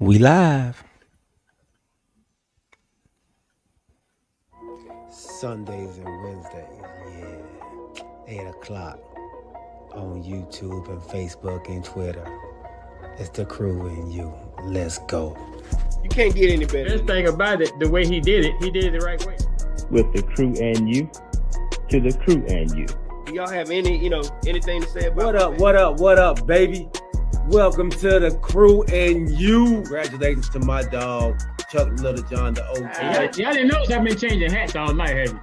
We live. Sundays and Wednesdays, yeah. 8 o'clock on YouTube and Facebook and Twitter. It's the crew and you. Let's go. You can't get any better. Best thing about it, the way he did it the right way. With the crew and you, to the crew and you. Do y'all have anything to say about What up, baby? Welcome to the crew and you. Congratulations to my dog, Chuck Little John, the OG. Y'all didn't notice I've been changing hats all night, have you?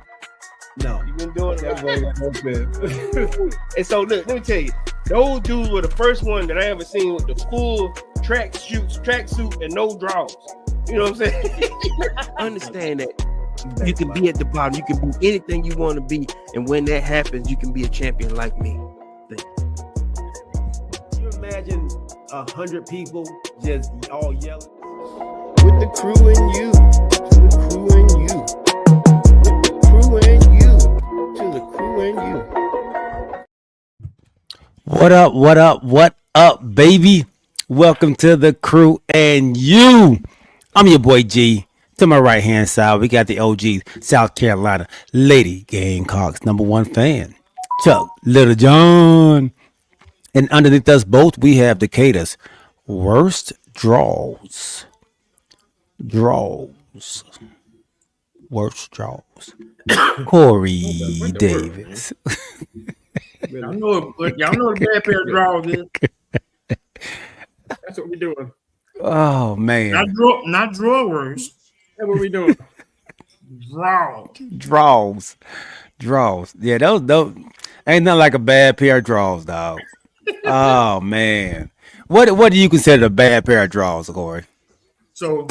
No. You've been doing That it. boy. And so look, let me tell you, those dudes were the first one that I ever seen with the full tracksuit and no drawers. You know what I'm saying? Understand that you can be at the bottom, you can be anything you want to be, and when that happens, you can be a champion like me. Can you imagine 100 people just all yelling? With the crew and you, to the crew and you. With the crew and you, to the crew and you. What up, baby? Welcome to the crew and you. I'm your boy G. To my right hand side, we got the OG South Carolina Lady Gamecocks #1 fan, Chuck Little John. And underneath us both, we have Decatur's worst draws. Worst draws. Corey Davis. Y'all know the bad pair of drawers is. That's what we're doing. Oh man. Not drawers. That's what we're doing. Draws. Draws. Yeah, those ain't nothing like a bad pair of draws, dog. Oh man. What do you consider a bad pair of draws, Corey? So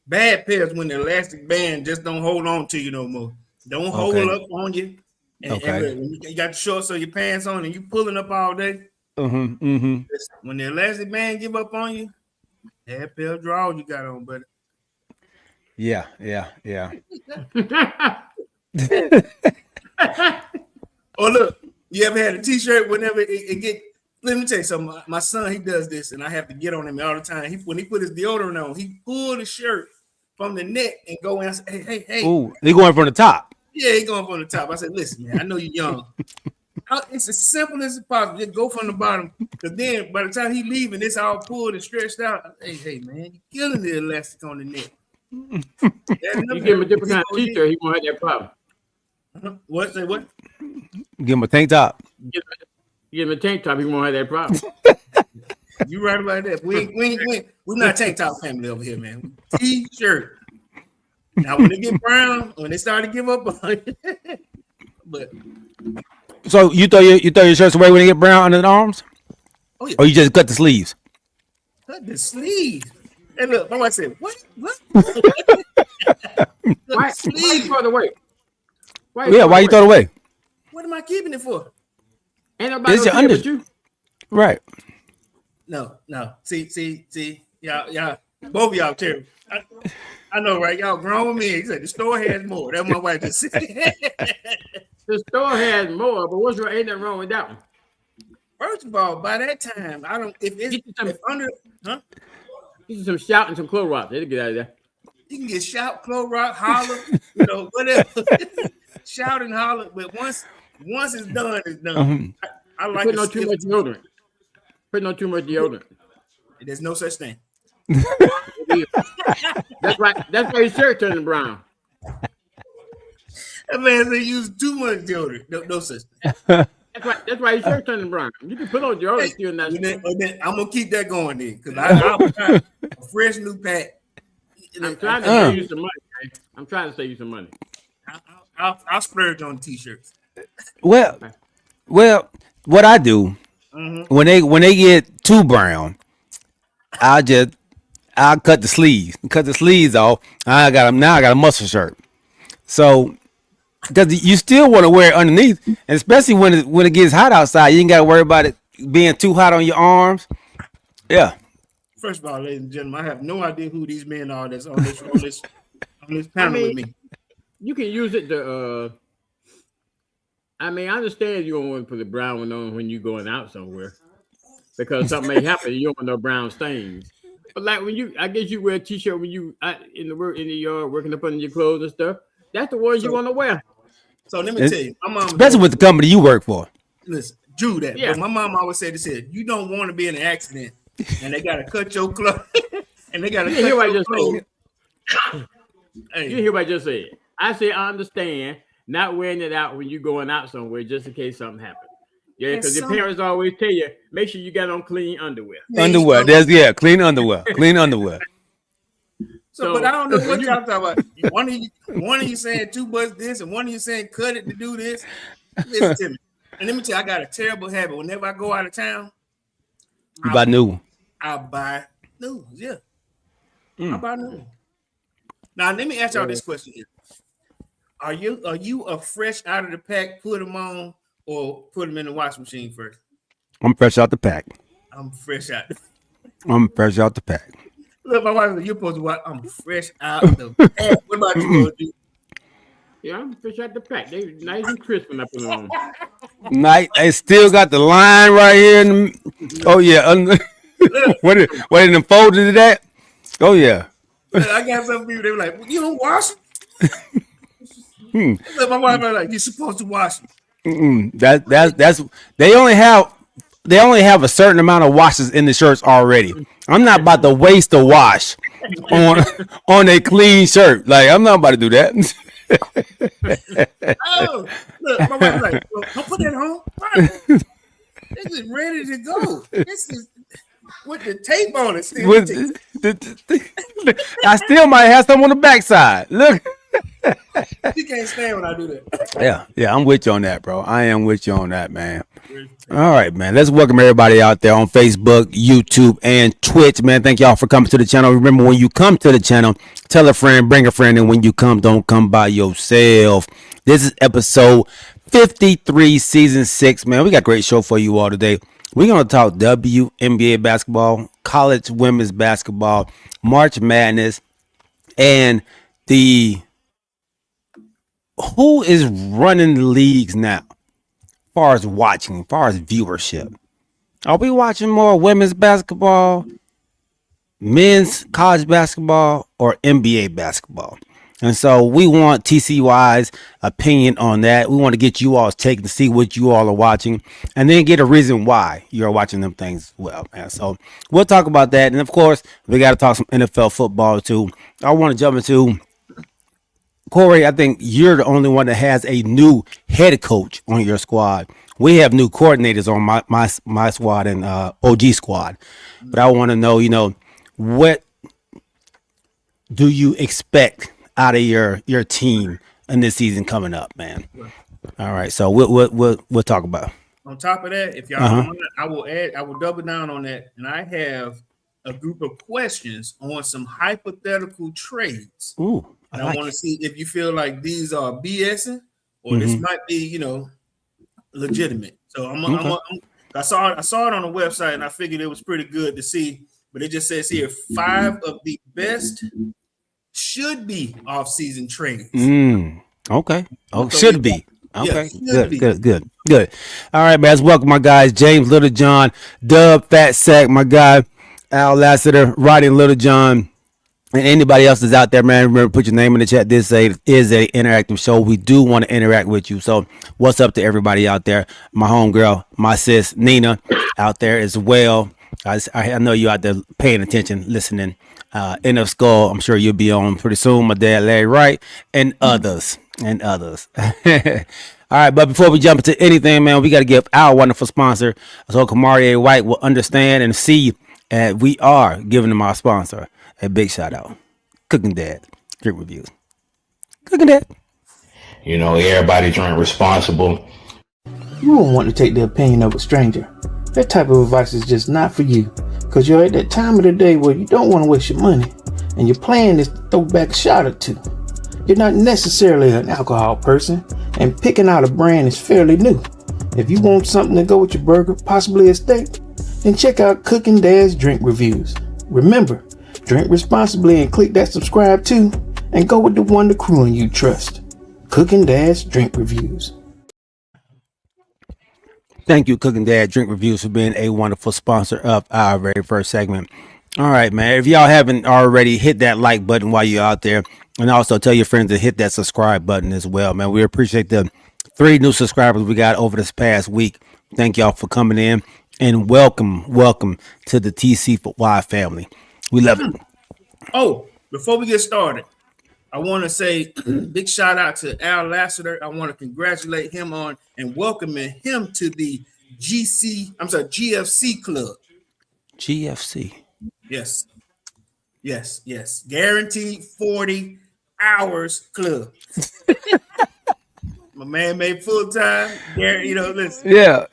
bad pairs when the elastic band just don't hold on to you no more. Don't hold up on you. And when you got the shorts or your pants on and you pulling up all day. When the elastic band give up on you, bad pair of drawers you got on, buddy. Yeah. Oh look, you ever had a t-shirt whenever it get? Let me tell you something. My son, he does this, and I have to get on him all the time. When he put his deodorant on, he pull the shirt from the neck and go in and say, hey. Ooh, they going from the top. Yeah, he going from the top. I said, listen, man, I know you're young. It's as simple as possible. Just go from the bottom. Because then by the time he leaving, it's all pulled and stretched out. Hey, man, you're killing the elastic on the neck. You give him a different kind of t-shirt, he won't have that problem. What? Say what? Give him a tank top. You give him a tank top, he won't have that problem. You right about that. We're not tank top family over here, man. T-shirt. Now when they get brown, when they start to give up on it, but So you throw your shirts away when they get brown under the arms? oh yeah, Or you just cut the sleeves? cut the sleeves. And look, my wife said, what? Why you throw it away? Why you throw it away? What am I keeping it for? Ain't nobody It's your gonna under- but you. Right. No. See, y'all, both of y'all terrible. I know, right? Y'all grown with me. He said the store has more. That's my wife just said. The store has more, but what's wrong? Ain't nothing wrong with that one. First of all, by that time, I don't. If under, huh? Get you some shout and some Clorox. It'll get out of there. You can get shout, Clorox, holler, whatever. Shout and holler, but once it's done, it's done. I like Putting on too much deodorant. Putting on too much deodorant. There's no such thing. That's why his shirt turning brown. That man said use too much deodorant. No such thing. That's why his shirt turning brown. You can put on deodorant still in that. Then I'm gonna keep that going then, because I'll try a fresh new pack. I'm trying to save you some money, man. I'm trying to save you some money. I'll splurge on t-shirts. Well, what I do when they get too brown, I'll cut the sleeves off. I got a muscle shirt. So because you still want to wear it underneath, and especially when it gets hot outside, you ain't got to worry about it being too hot on your arms. Yeah. First of all, ladies and gentlemen, I have no idea who these men are that's on this panel with me. You can use it to I understand you don't want to put the brown one on when you're going out somewhere because something may happen. You don't want no brown stains. But like when I guess you wear a t-shirt when you in the yard working up under your clothes and stuff. That's the ones you want to wear. So let me tell you, my mom, especially with the company you work for. Listen, Drew, that. Yeah. But my mom always said this: you don't want to be in an accident, and they gotta cut your clothes, and they gotta cut your clothes. Hey. You hear what I just said? I say I understand not wearing it out when you're going out somewhere just in case something happens. Yeah, because your parents always tell you, make sure you got on clean underwear. Underwear. Clean underwear. Clean underwear. So, but I don't know what y'all talking about. One of you saying 2 bucks this, and one of you saying cut it to do this. Listen to me. And let me tell you, I got a terrible habit. Whenever I go out of town, you buy new. I buy new. Yeah. I buy new. Now let me ask y'all this question here. Are you a fresh out of the pack, put them on, or put them in the washing machine first? I'm fresh out the pack. I'm fresh out. I'm fresh out the pack. Look, my wife, you're supposed to watch. I'm fresh out the pack. What about you, dude? Yeah, I'm fresh out the pack. They nice and crisp when I put them on. Nice. I still got the line right here. Oh yeah. What in the folded to that? Oh yeah. I got some people. They were like, well, "You don't wash it." Look, my wife was like, "You're supposed to wash it." That's they only have a certain amount of washes in the shirts already. I'm not about to waste a wash on a clean shirt. Like I'm not about to do that. Oh, look, my wife was like, well, "Don't put that on. Right. This is ready to go. This is with the tape on it. Still I still might have some on the backside. Look." You can't stand when I do that. Yeah, I'm with you on that, bro. I am with you on that, man. All right, man. Let's welcome everybody out there on Facebook, YouTube, and Twitch, man. Thank y'all for coming to the channel. Remember, when you come to the channel, tell a friend, bring a friend, and when you come, don't come by yourself. This is episode 53, season 6, man. We got a great show for you all today. We're going to talk WNBA basketball, college women's basketball, March Madness, and who is running the leagues now, as far as watching, as far as viewership. Are we watching more women's basketball, men's college basketball, or NBA basketball? And so we want TCY's opinion on that. We want to get you all's take to see what you all are watching, and then get a reason why you're watching them things well, man. So we'll talk about that. And of course, we got to talk some NFL football too. I want to jump into Corey. I think you're the only one that has a new head coach on your squad. We have new coordinators on my squad and OG squad. But I want to know, what do you expect out of your team in this season coming up, man? All right, so we'll talk about. On top of that, if y'all want, I will double down on that, and I have a group of questions on some hypothetical trades. Ooh. And I want to see if you feel like these are BSing or this might be, legitimate. So I saw it on the website and I figured it was pretty good to see. But it just says here 5 of the best should be off-season trades. Okay. Oh, So should be. Okay. Yeah, Good. All right, man. Let's welcome my guys, James Littlejohn, Dub Fat Sack, my guy, Al Lassiter, Roddy Littlejohn. And anybody else is out there, man, remember, put your name in the chat. This is a interactive show. We do want to interact with you. So what's up to everybody out there? My homegirl, my sis, Nina, out there as well. I know you out there paying attention, listening. End of Skull, I'm sure you'll be on pretty soon. My dad, Larry Wright, and others. All right, but before we jump into anything, man, we got to give our wonderful sponsor, so Kamari A. White will understand and see that we are giving them our sponsor a big shout out. Cooking Dad Drink Reviews. Cooking Dad. Everybody drink responsible. You won't want to take the opinion of a stranger. That type of advice is just not for you, because you're at that time of the day where you don't want to waste your money, and your plan is to throw back a shot or two. You're not necessarily an alcohol person, and picking out a brand is fairly new. If you want something to go with your burger, possibly a steak, then check out Cooking Dad's Drink Reviews. Remember, drink responsibly and click that subscribe too, and go with the one the crew and you trust. Cooking Dad's Drink Reviews. Thank you, Cooking Dad Drink Reviews, for being a wonderful sponsor of our very first segment. All right, man. If y'all haven't already, hit that like button while you're out there, and also tell your friends to hit that subscribe button as well, man. We appreciate the 3 new subscribers we got over this past week. Thank y'all for coming in, and welcome to the TC4Y family. We love it. Oh, before we get started, I want to say big shout out to Al Lassiter. I want to congratulate him on and welcoming him to the GFC club. GFC. Yes. Guaranteed 40 hours club. My man made full time. You know, listen. Yeah.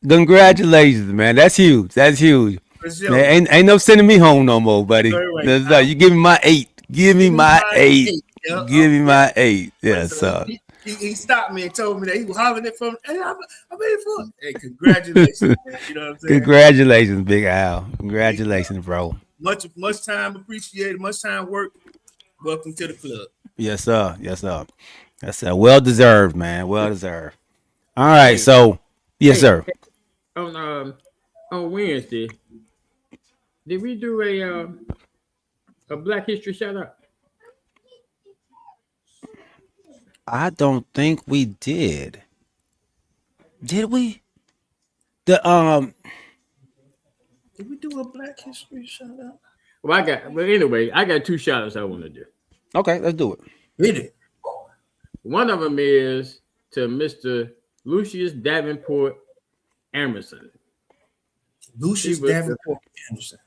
Congratulations, man. That's huge. For sure. Man, ain't no sending me home no more, buddy. Right. You give me my 8. Give me my 8. Yeah. Give me my 8. Yeah, so he stopped me and told me that he was hollering it from. Hey, I made it for him. Hey, congratulations, man. You know what I'm saying? Congratulations, Big Al. Congratulations, bro. Much time appreciated. Much time worked. Welcome to the club. Yes, sir. That's well deserved, man. Well deserved. All right, so yes, sir. On Wednesday, did we do a Black History shout out? I don't think we did. Did we? Did we do a Black History shout out? Well, anyway, I got 2 shout outs I want to do. Okay, let's do it. Really? One of them is to Mr. Lucius Davenport Emerson. Lucius Davenport Emerson.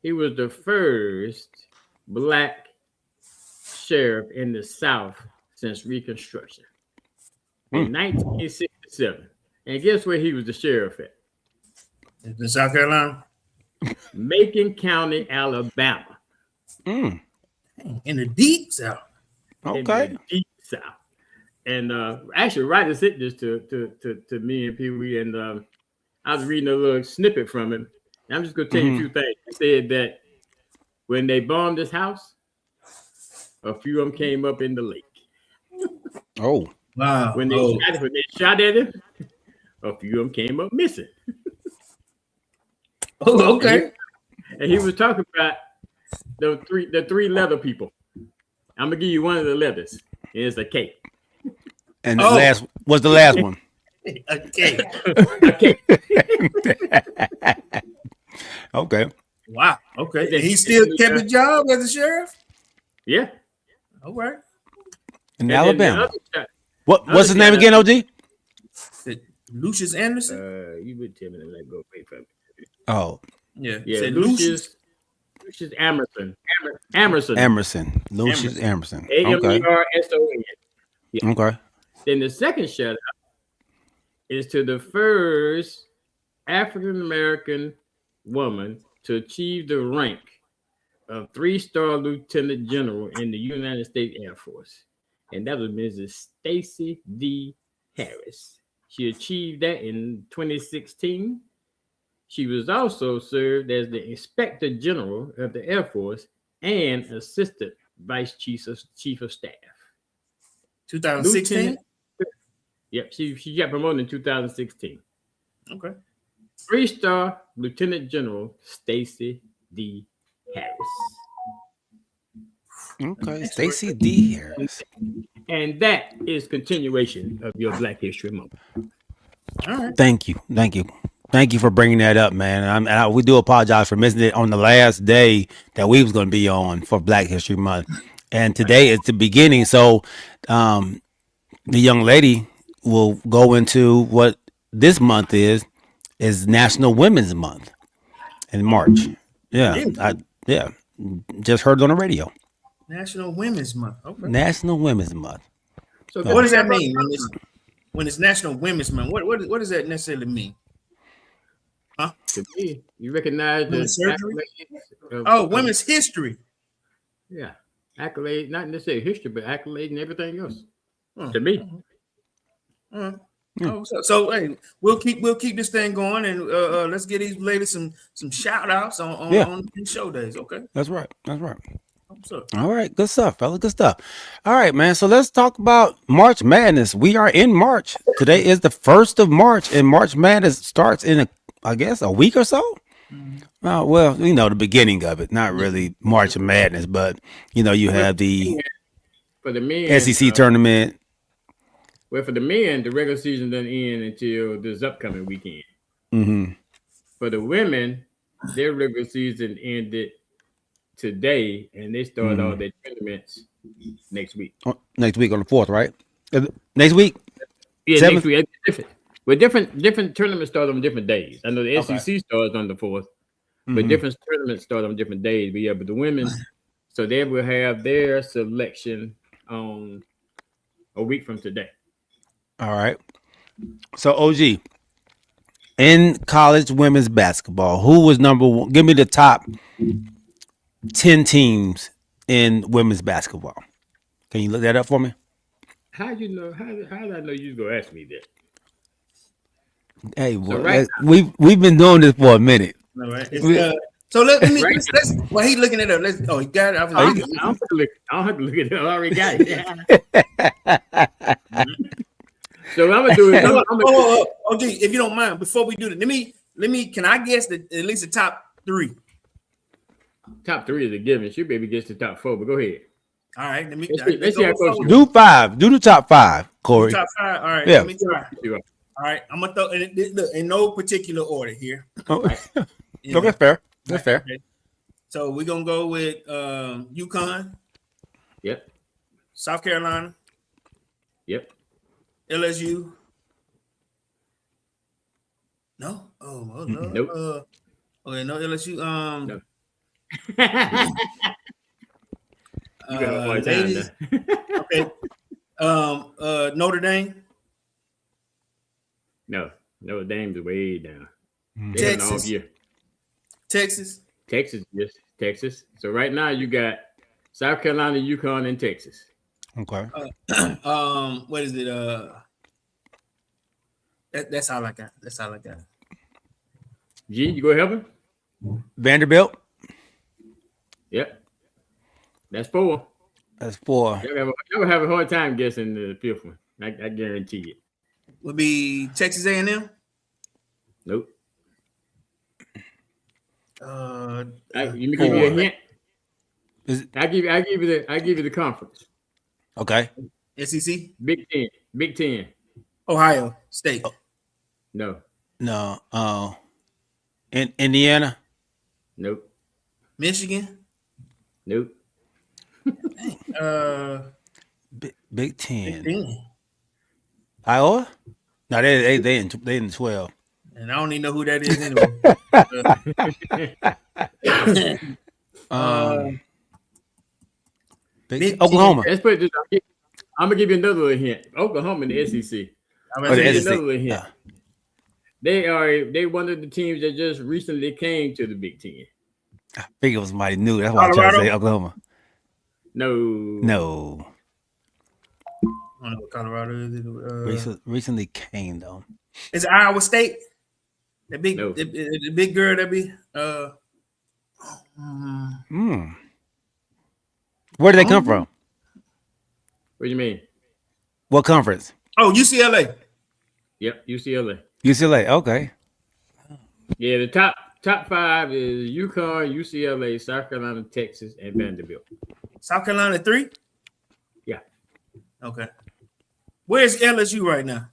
He was the first Black sheriff in the South since Reconstruction in 1967. And guess where he was the sheriff at? In South Carolina? Macon County, Alabama. In the deep South. Okay. In the deep South. And actually, Ryder sent this to me and Pee Wee, and I was reading a little snippet from him. And I'm just going to tell you a few things. He said that when they bombed this house, a few of them came up in the lake. Oh, wow. When they shot at him, a few of them came up missing. Oh, okay. And he was talking about the 3 leather people. I'm gonna give you one of the leathers. It's a K. And what's the last one? A K. Okay. Wow. Okay. And he still kept his job as a sheriff? Yeah. All right. In Alabama. What's his name again, OG? Lucius Anderson? You would tell me to let go away from it. Oh. Yeah. Lucius Emerson. Lucius Emerson. Amerson. Yeah. Okay. Then the second shout out is to the first African American woman to achieve the rank of 3-star lieutenant general in the United States Air Force. And that was Mrs. Stacey D. Harris. She achieved that in 2016. She was also served as the Inspector General of the Air Force and Assistant Vice Chief of Staff. 2016? Yep, she got promoted in 2016. Okay. 3-star Lieutenant General Stacey D. Harris. Okay, Stacey D. Harris. And that is continuation of your Black History Month. All right. Thank you for bringing that up, man. We do apologize for missing it on the last day that we was going to be on for Black History Month, and today is the beginning. So, the young lady will go into what this month is National Women's Month in March. Yeah, just heard it on the radio. National Women's Month. Okay. National Women's Month. So what does that mean when it's National Women's Month? What does that necessarily mean? Huh? To me, you recognize the surgery? Women's history. Yeah, accolade, not necessarily history, but accolade and everything else. To me. So hey, we'll keep this thing going, and let's get these ladies some shout outs on show days. Okay, that's right. All right, good stuff, fella. Good stuff. All right, man. So let's talk about March Madness. We are in March. Today is the 1st of March, and March Madness starts in a week or so. Well, the beginning of it, not really March Madness, but you have the For the men, SEC tournament. Well, for the men, the regular season doesn't end until this upcoming weekend. Mm-hmm. For the women, their regular season ended today, and they start all their tournaments next week. Next week on the 4th, right? Next week? Yeah, 7th? next week. It's different. Well, different tournaments start on different days. I know the SEC starts on the 4th, but different tournaments start on different days. But yeah, but the women, so they will have their selection on a week from today. All right. So OG, in college women's basketball, who was number one? Give me the top 10 teams in women's basketball. Can you look that up for me? How you know? How did I know you was gonna ask me that? Hey, boy, we've been doing this for a minute. All right. So let me let's while he's looking it up. He got it. I don't have to look at it. I already got it. So what I'm gonna do is OG, if you don't mind, before we do that, let me can I guess at least the top 3? Top 3 is a given. She maybe gets to top 4, but go ahead. All right, let's see how close you do 5. Do the top 5, Corey. Top 5. All right, yeah. Let me try. All right, I'm gonna throw in no particular order here. Okay, that's fair. That's fair. Okay. So we're gonna go with UConn. Yep. South Carolina. Yep. LSU. No. Oh no. Nope. Okay, no LSU. No. You got a hard time now. Okay. Notre Dame. No, Notre Dame's way down. Texas. Texas, yes, Texas. So right now you got South Carolina, UConn, and Texas. Okay. What is it? That's all I got. G, you go help him? Vanderbilt. Yep. That's 4. That's 4. You'll have a hard time guessing the 5th one. I guarantee it. Would be Texas A&M. Nope. Let me give you a hint. I give you the conference. Okay. SEC. Big Ten. Ohio State. No. Indiana. Nope. Michigan. Nope. Big Ten. Iowa. No, they in 12. And I don't even know who that is anyway. Oklahoma. Let's put this. I'm gonna give you another little hint. Oklahoma in the SEC. Another little hint. Yeah. They one of the teams that just recently came to the Big Ten. I figured it was somebody new. That's why I tried to say Oklahoma. No. I don't know what Colorado is. Recently came though. Is it Iowa State? The big girl that be Where did they come from? What do you mean? What conference? Oh, UCLA. Yep, UCLA. UCLA, okay. Yeah, the top 5 is UConn, UCLA, South Carolina, Texas, and Vanderbilt. South Carolina 3? Yeah. Okay. Where's LSU right now?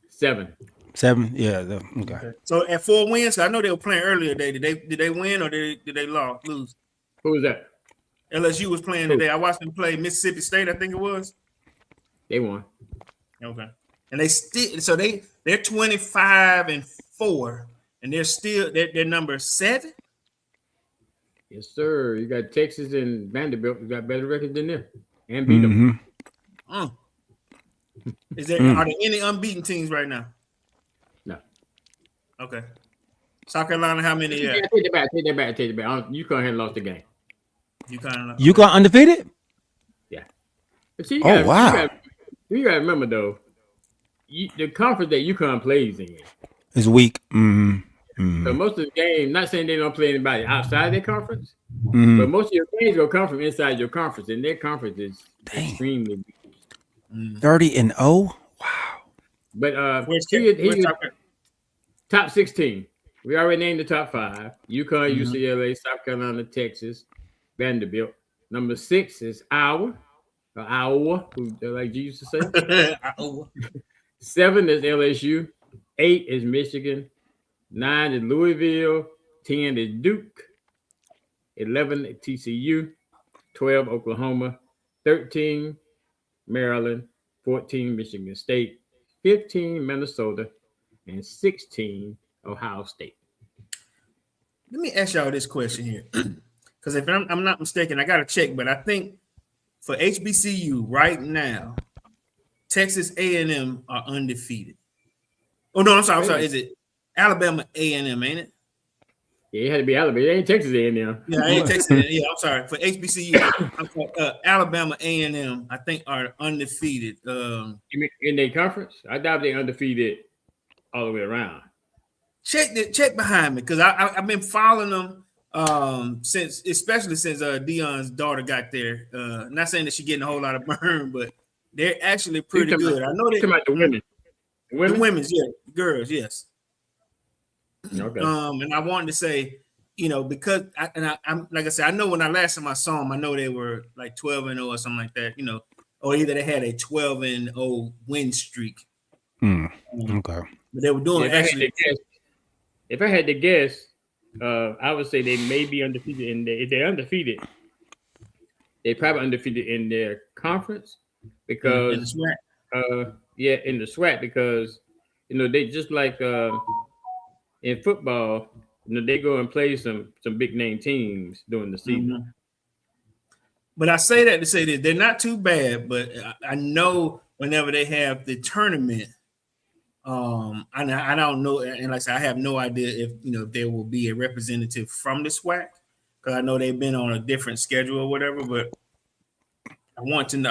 7. 7? Yeah. Okay. So at 4 wins, I know they were playing earlier today. Did they win or did they lose? Who was that? LSU was playing today. I watched them play Mississippi State, I think it was. They won. Okay. And they still they're 25-4, and they're still they're number 7. Yes, sir. You got Texas and Vanderbilt. You got better records than them, and beat them. Are there any unbeaten teams right now? No. Okay. South Carolina, how many? Take it back. UConn hadn't lost the game. UConn undefeated? Yeah. But see, wow. You got to remember though, the conference that UConn plays in is weak. So most of the game, not saying they don't play anybody outside their conference, but most of your games will come from inside your conference, and their conference is extremely weak. 30-0. Wow. But top 16. We already named the top 5. UConn, UCLA, South Carolina, Texas, Vanderbilt. Number 6 is Iowa, like you used to say. 7 is LSU. 8 is Michigan. 9 is Louisville. 10 is Duke. 11 is TCU. 12 Oklahoma. 13 Maryland. 14 Michigan State. 15 Minnesota. And 16 Ohio State. Let me ask y'all this question here. Because if I'm not mistaken, I got to check, but I think for HBCU right now, Texas A&M are undefeated. Oh, no, I'm sorry. Is it Alabama A&M, ain't it? Yeah, it had to be Alabama. It ain't Texas A&M. Yeah, I ain't Texas. Yeah, I'm sorry. For HBCU, Alabama A&M, I think, are undefeated. In their conference? I doubt they're undefeated all the way around. Check behind me, because I've been following them especially since Deion's daughter got there. Not saying that she's getting a whole lot of burn, but they're actually pretty good. I know they talking about the women. The women's, yeah, girls, yes. Okay. And I wanted to say, because I'm like I said, I know when I last time I saw them, I know they were like 12-0 or something like that, or either they had a 12-0 win streak. Okay. But they were doing if I had to guess, I would say they may be undefeated. If they're undefeated, they probably undefeated in their conference because in the SWAC. In the SWAC, because they just like in football, they go and play some big name teams during the season. But I say that to say that they're not too bad, but I know whenever they have the tournament, I don't know, and like I said, I have no idea if there will be a representative from the SWAC, because I know they've been on a different schedule or whatever. But I want to know.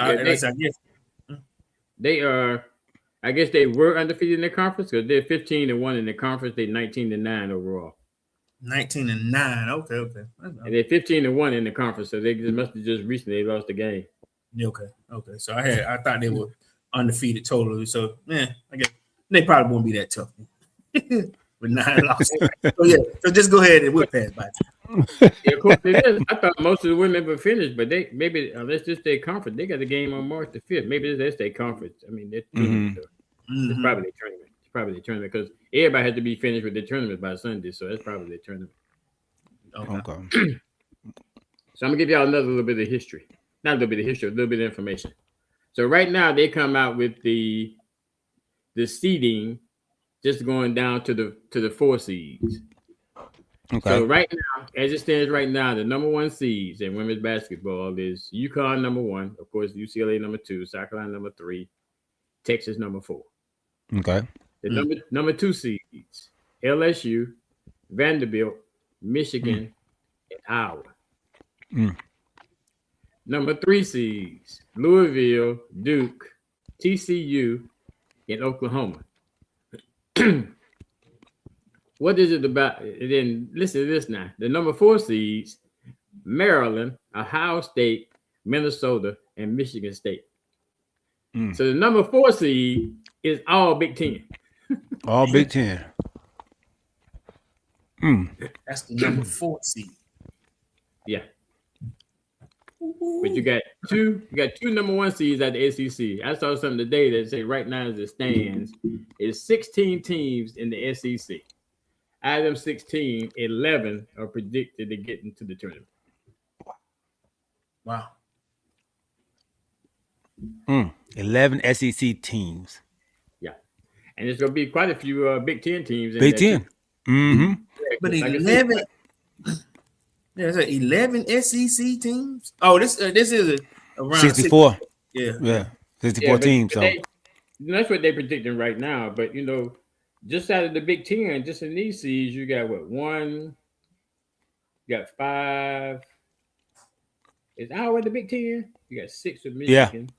I guess they were undefeated in their conference because they're 15-1 in the conference. They're 19-9 overall. 19-9. Okay. And they're 15-1 in the conference, so they must have just recently lost the game. Okay. So I thought they were undefeated totally. So I guess they probably won't be that tough with 9 losses. So just go ahead and whip past by. Yeah, of course it is. I thought most of the women were finished, but they maybe unless this state conference, they got the game on March the 5th. Maybe it's their state conference. I mean, it's probably their tournament. It's probably their tournament because everybody has to be finished with their tournament by Sunday, so that's probably their tournament. Okay. So I'm gonna give y'all another little bit of history. Not a little bit of history, a little bit of information. So right now they come out with the seeding just going down to the 4 seeds. Okay. So right now, as it stands right now, the number 1 seeds in women's basketball is UConn number 1, of course, UCLA number 2, South Carolina number 3, Texas number 4. Okay. The number 2 seeds, LSU, Vanderbilt, Michigan, and Iowa. Number 3 seeds, Louisville, Duke, TCU, and Oklahoma. What is it about? Then listen to this now. The number 4 seeds, Maryland, Ohio State, Minnesota, and Michigan State. So the number 4 seed is all Big Ten. All Big Ten. That's the number 4 seed. Yeah. But you got two number 1 seeds at the SEC. I saw something today that say right now as it stands, is 16 teams in the SEC. Out of them 16, 11 are predicted to get into the tournament. Wow. 11 SEC teams. Yeah. And there's going to be quite a few Big Ten teams. In Big Ten. Yeah, but 11. There's 11 SEC teams. Oh, this is around 64. 60, yeah, 64 teams. So that's what they're predicting right now. But just out of the Big Ten, just in these seeds, you got what? 1. You got 5. Is Iowa the Big Ten? You got 6 with Michigan. Yeah.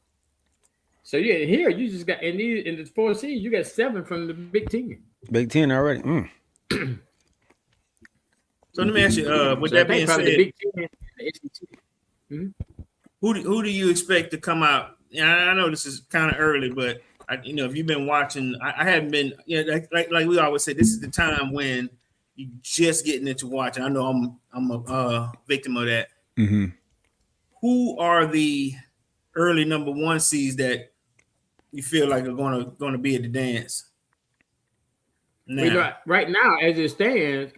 So here you just got in the 4 seeds, you got 7 from the Big Ten. Big Ten already. So let me ask you, with that being said, the Big Ten, the SEC. Who do you expect to come out? I know this is kind of early, but if you've been watching, I haven't been. Like we always say, this is the time when you just getting into watching. I know I'm a victim of that. Mm-hmm. Who are the early number one seeds that you feel like are gonna be at the dance? Now. You know, right now, as it stands,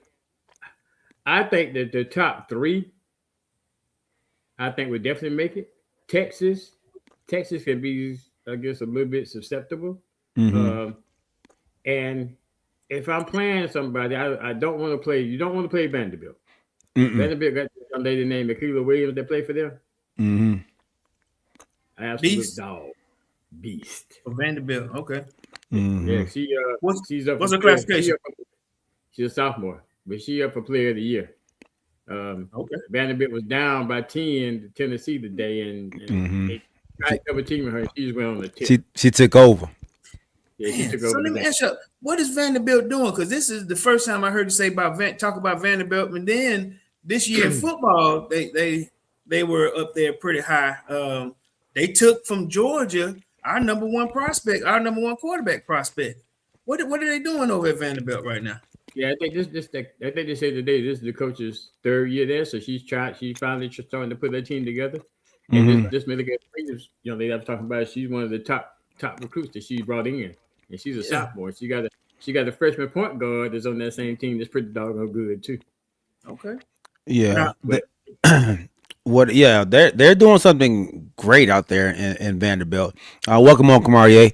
I think that the top 3, I think would definitely make it. Texas can be, I guess, a little bit susceptible. Mm-hmm. And if I'm playing somebody, I don't want to play. You don't want to play Vanderbilt. Mm-mm. Vanderbilt got some lady named Akila Williams that play for them. Mm-hmm. Beast. Dog. Beast. For Vanderbilt, okay. Mm-hmm. Yeah, she's up. What's her classification? She's a sophomore, but she up for Player of the Year. Okay. Vanderbilt was down by 10 to Tennessee today, and they tried to double team her. She just went on the tip. She took over. Yeah, she took so over. Let me ask you, what is Vanderbilt doing? Because this is the first time I heard you say talk about Vanderbilt, and then this year in football, they were up there pretty high. They took from Georgia our number one prospect, our number one quarterback prospect. What are they doing over at Vanderbilt right now? Yeah, I think I think they said today this is the coach's 3rd year there, so she's finally starting to put that team together. And this Milligan, you know, they have talking about she's one of the top recruits that she brought in, and she's a sophomore. She got a freshman point guard that's on that same team that's pretty doggone good too. Okay. Yeah. They're doing something great out there in Vanderbilt. Welcome on, Kamarie.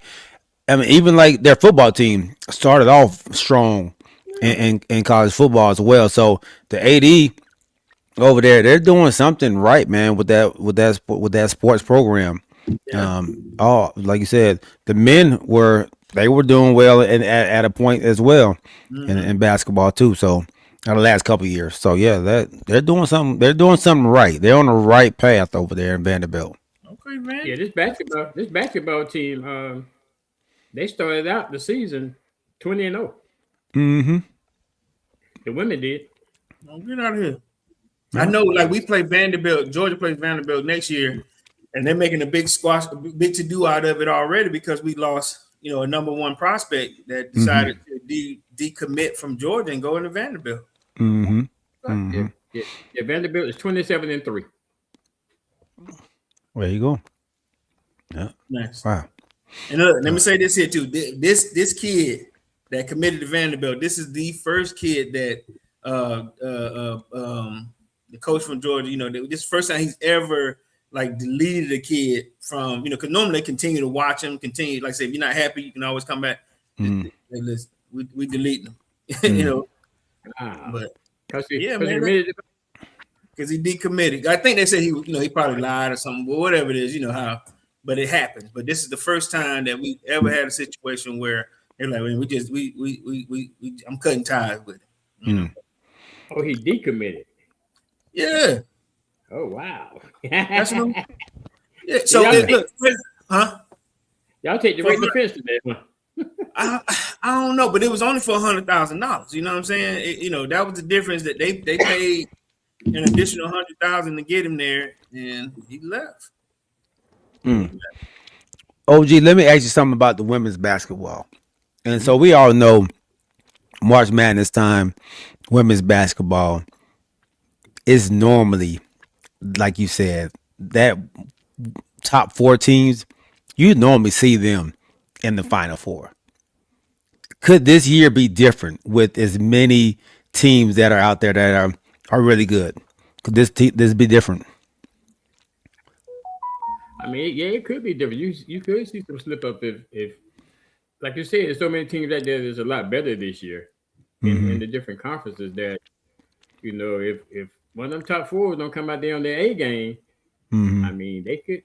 I mean, even like their football team started off strong in college football as well. So the AD over there, they're doing something right, man, with that sports program. Yeah. Like you said, the men were doing well at a point as well in basketball too. So in the last couple of years. So yeah, they're doing something. They're doing something right. They're on the right path over there in Vanderbilt. Okay, man. Yeah, this basketball team, they started out the season 20-0. Mm-hmm. The women did. Don't get out of here. I know, like we play Vanderbilt. Georgia plays Vanderbilt next year, and they're making a big to do out of it already because we lost, you know, a number one prospect that decided to decommit from Georgia and go into Vanderbilt. Mm-hmm. Mm-hmm. Yeah, Vanderbilt is 27-3. There you go. Yeah. Nice. Wow. And look, let me say this here too. This kid that committed to Vanderbilt, this is the first kid that the coach from Georgia, you know, this is the first time he's ever like deleted a kid from, you know, because normally they continue to watch him, like I said, if you're not happy, you can always come back. We delete them, you know. But because he decommitted. I think they said he probably lied or something, but whatever it is, you know how. But it happens. But this is the first time that we ever had a situation where they're like, I'm cutting ties with it. You know? Oh, he decommitted. Yeah. Oh wow. That's what yeah. So look, huh? Y'all take the right defense today, huh? I don't know, but it was only for $100,000. You know what I'm saying? You know, that was the difference that they paid an additional $100,000 to get him there, and he left. OG, let me ask you something about the women's basketball. And so we all know March Madness time, women's basketball is normally, like you said, that top 4 teams, you normally see them in the Final Four. Could this year be different with as many teams that are out there that are really good? Could this be different? I mean, yeah, it could be different. You could see some slip up if like you said, there's so many teams out there that's a lot better this year in the different conferences that, you know, if one of them top 4 don't come out there on their A game, I mean, they could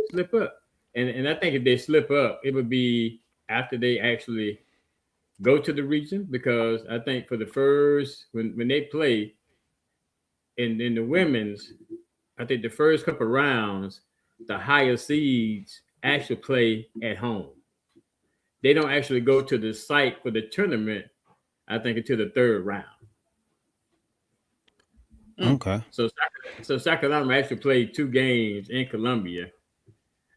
slip up. And I think if they slip up, it would be after they actually go to the region, because I think for the first when they play in the women's, I think the first couple rounds, the higher seeds actually play at home. They don't actually go to the site for the tournament, I think, until the 3rd round. Okay. So Sacramento actually played 2 games in Columbia.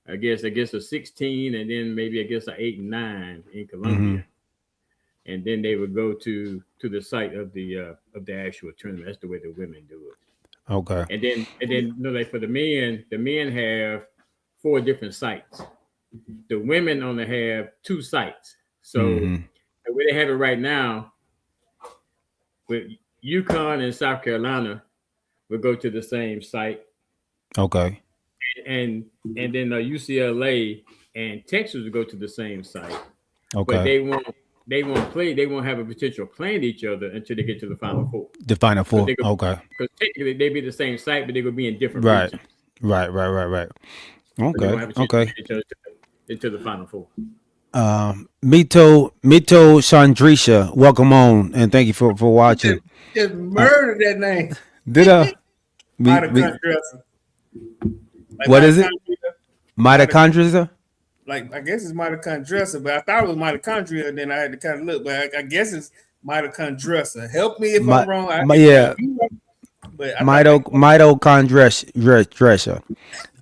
I guess a 16 and then maybe I guess an 8 and 9 in Columbia. and then they would go to the site of the actual tournament. That's the way the women do it. Okay. And then like for the men have 4 different sites. The women only have 2 sites. So the way they have it right now, with UConn and South Carolina will go to the same site. Okay. And then UCLA and Texas will go to the same site. Okay. But they won't have a potential playing each other until they get to the Final Four. The Final Four. Okay. Because technically they be the same site, but they will be in different Right. regions. Right. Okay. Into the Final Four. Mito Chandrisha, welcome on, and thank you for watching. Just murdered that name. Did I? Mitochondria. What is it? Mitochondria? Like I guess it's mitochondria, but I thought it was mitochondria, and then I had to kind of look, but I guess it's mitochondria. Help me if I'm wrong. Mitochondria.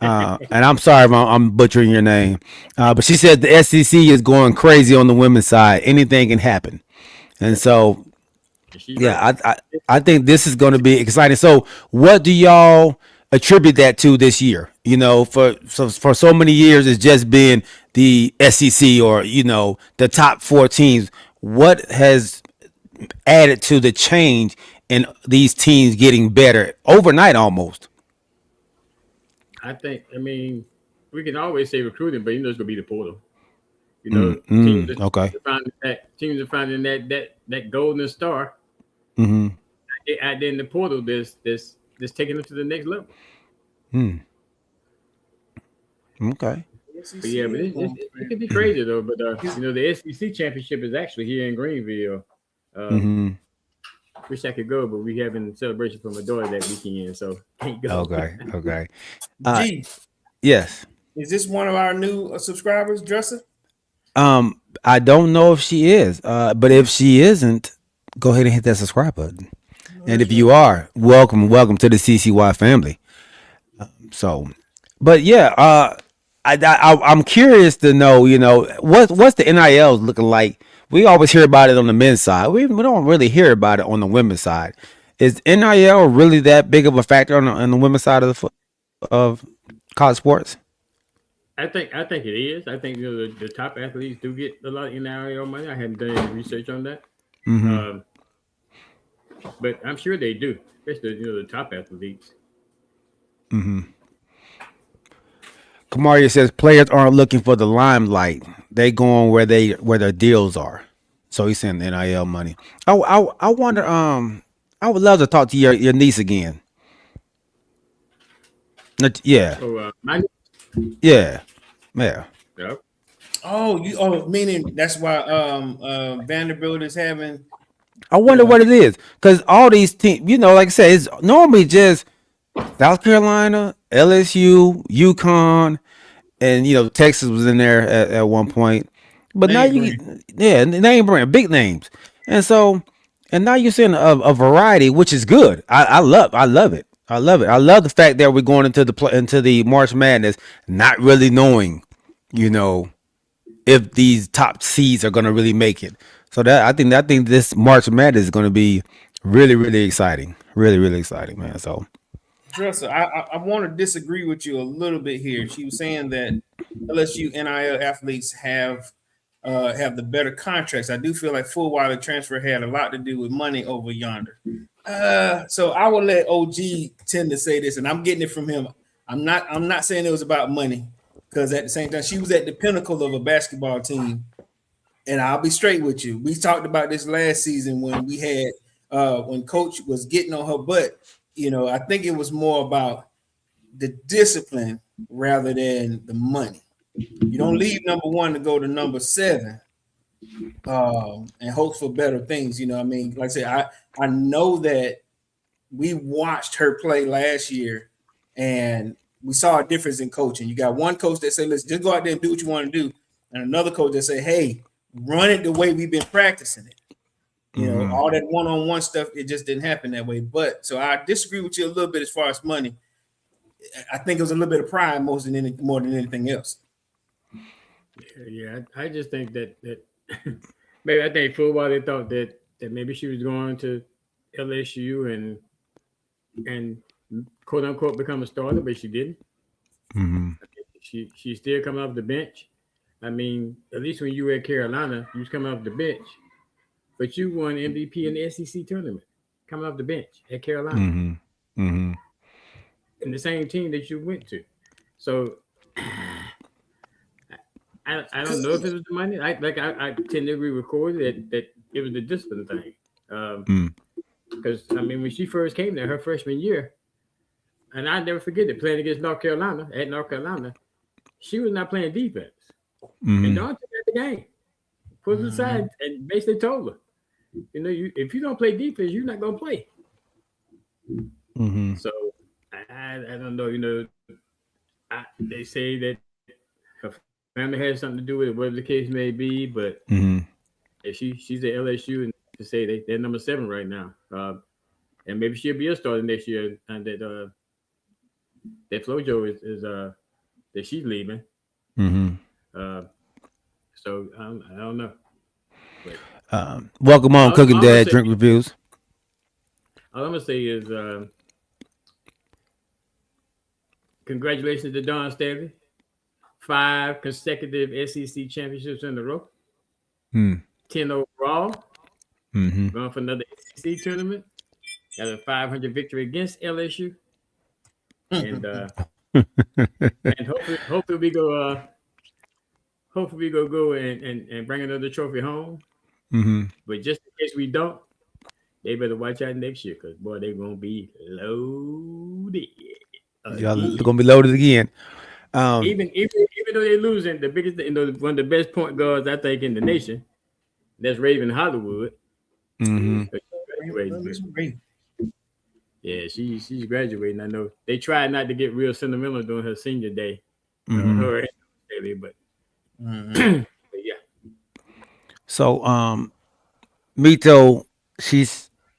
And I'm sorry if I'm butchering your name, but she said the SEC is going crazy on the women's side. Anything can happen, and so yeah, I think this is going to be exciting. So, what do y'all attribute that to this year? You know, for so many years, it's just been the SEC or the top 4 teams. What has added to the change in these teams getting better overnight almost? I mean, we can always say recruiting, but it's gonna be the portal. Teams are finding that golden star. And then the portal, this taking them to the next level. Okay. But yeah, but it can be crazy though. But the SEC championship is actually here in Greenville. Wish I could go, but we having celebration for my daughter that weekend, so can't go. Okay. G, yes. is this one of our new subscribers, Dresser? I don't know if she is, but if she isn't, go ahead and hit that subscribe button. And if you are, welcome to the CCY family. But yeah, I'm curious to know, what's the NIL looking like? We always hear about it on the men's side. We don't really hear about it on the women's side. Is NIL really that big of a factor on the women's side of college sports? I think it is. I think the top athletes do get a lot of NIL money. I hadn't done any research on that, but I'm sure they do, especially the top athletes. Kamaria says players aren't looking for the limelight; they going where their deals are. So he's saying the NIL money. I wonder. I would love to talk to your niece again. Yeah. So Yeah. Oh, meaning that's why Vanderbilt is having. I wonder what it is, because all these teams, like I said, it's normally just South Carolina, LSU, UConn, and Texas was in there at one point. But now name brand, big names, and now you're seeing a variety, which is good. I love it. I love the fact that we're going into the March Madness not really knowing, if these top seeds are going to really make it. So I think this March Madness is going to be really, really exciting. Really, really exciting, man. So, Dresser, I want to disagree with you a little bit here. She was saying that LSU NIL athletes have the better contracts. I do feel like Fulwiler transfer had a lot to do with money over yonder. So I will let OG tend to say this, and I'm getting it from him. I'm not saying it was about money, because at the same time, she was at the pinnacle of a basketball team. And I'll be straight with you. We talked about this last season when we had when Coach was getting on her butt. I think it was more about the discipline rather than the money. You don't leave number 1 to go to number 7 and hope for better things. Like I said, I know that we watched her play last year and we saw a difference in coaching. You got one coach that said, let's just go out there and do what you want to do. And another coach that say, hey, run it the way we've been practicing it. All that one-on-one stuff, it just didn't happen that way. But so I disagree with you a little bit as far as money. I think it was a little bit of pride more than anything else. Yeah, I just think that maybe I think football they thought that maybe she was going to LSU and quote unquote become a starter, but she didn't. Mm-hmm. She's still coming off the bench. I mean, at least when you were at Carolina, you was coming off the bench, but you won MVP in the SEC tournament coming off the bench at Carolina. Mm-hmm. Mm-hmm. In the same team that you went to. So I don't know if it was the money. I tend to agree with Corey that it was the discipline thing. Because I mean, when she first came there, her freshman year, and I never forget it, playing against North Carolina at North Carolina, she was not playing defense. And Dawn took out the game, put it aside, and basically told her, you know, if you don't play defense, you're not gonna play. So I don't know, you know. They say that her family has something to do with it, whatever the case may be. But if she's at LSU, and to say they're number 7 right now, and maybe she'll be a starter next year, and that FloJo is that she's leaving. So I don't know. But, welcome on Cooking Dad Drink Reviews. All I'm gonna say is congratulations to Dawn Staley. 5 consecutive SEC championships in a row. 10 overall. Going for another SEC tournament. Got a 500 victory against LSU. And and hopefully we go go and bring another trophy home. But just in case we don't, they better watch out next year, because boy, they're gonna be loaded. Y'all gonna be loaded again. Even though they're losing, the biggest, you know, one of the best point guards I think in the nation, that's Raven Hollywood. Yeah, she's graduating. I know they tried not to get real sentimental during her senior day, her and Staley, but yeah. So Mito, she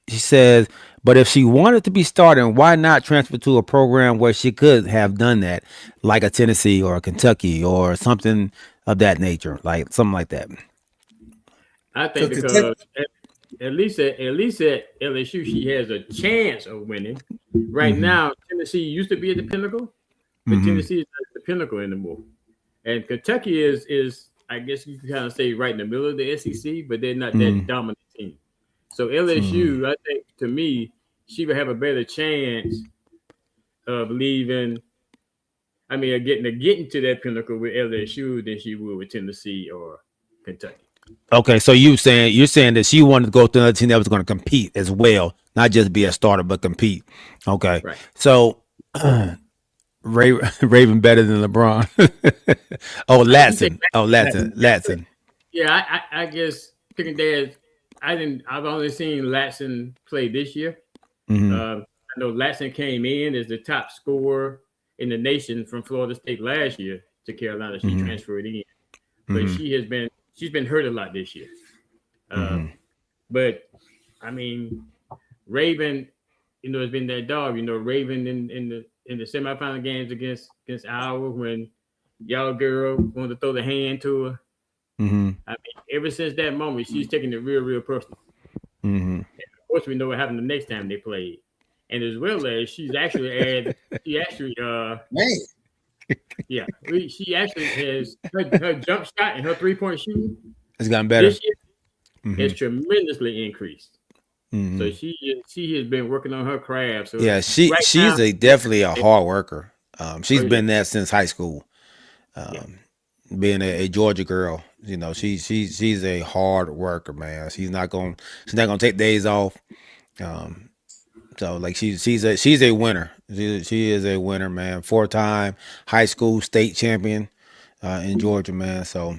says, but if she wanted to be starting, why not transfer to a program where she could have done that, like a Tennessee or a Kentucky or something of that nature, like something like that? I think because at least at LSU, she has a chance of winning. Right now, Tennessee used to be at the pinnacle, but Tennessee is not at the pinnacle anymore. And Kentucky is I guess you can kind of say right in the middle of the SEC, but they're not that dominant team. So LSU, I think, to me, she would have a better chance of leaving. I mean, getting to that pinnacle with LSU than she would with Tennessee or Kentucky. Okay, so you're saying that she wanted to go to another team that was going to compete as well, not just be a starter but compete. Okay, right. So Raven better than LeBron. Latson. Yeah, I guess Cooking Dad. I've only seen Latson play this year. I know Latson came in as the top scorer in the nation from Florida State last year to Carolina. She transferred in, but she's been hurt a lot this year. But I mean, Raven, you know, has been that dog. You know, Raven in the semifinal games against Iowa when y'all girl wanted to throw the hand to her. I mean, ever since that moment, she's taking it real personal. And of course, we know what happened the next time they played, and as well as she actually has her jump shot and her 3-point shooting. It's gotten better. This year has tremendously increased. So she has been working on her craft. So yeah, she's definitely a hard worker. She's been there since high school. Being a Georgia girl, you know, she's a hard worker, man. She's not gonna take days off. So like she's a winner. She is a winner, man. 4-time high school state champion in Georgia, man. So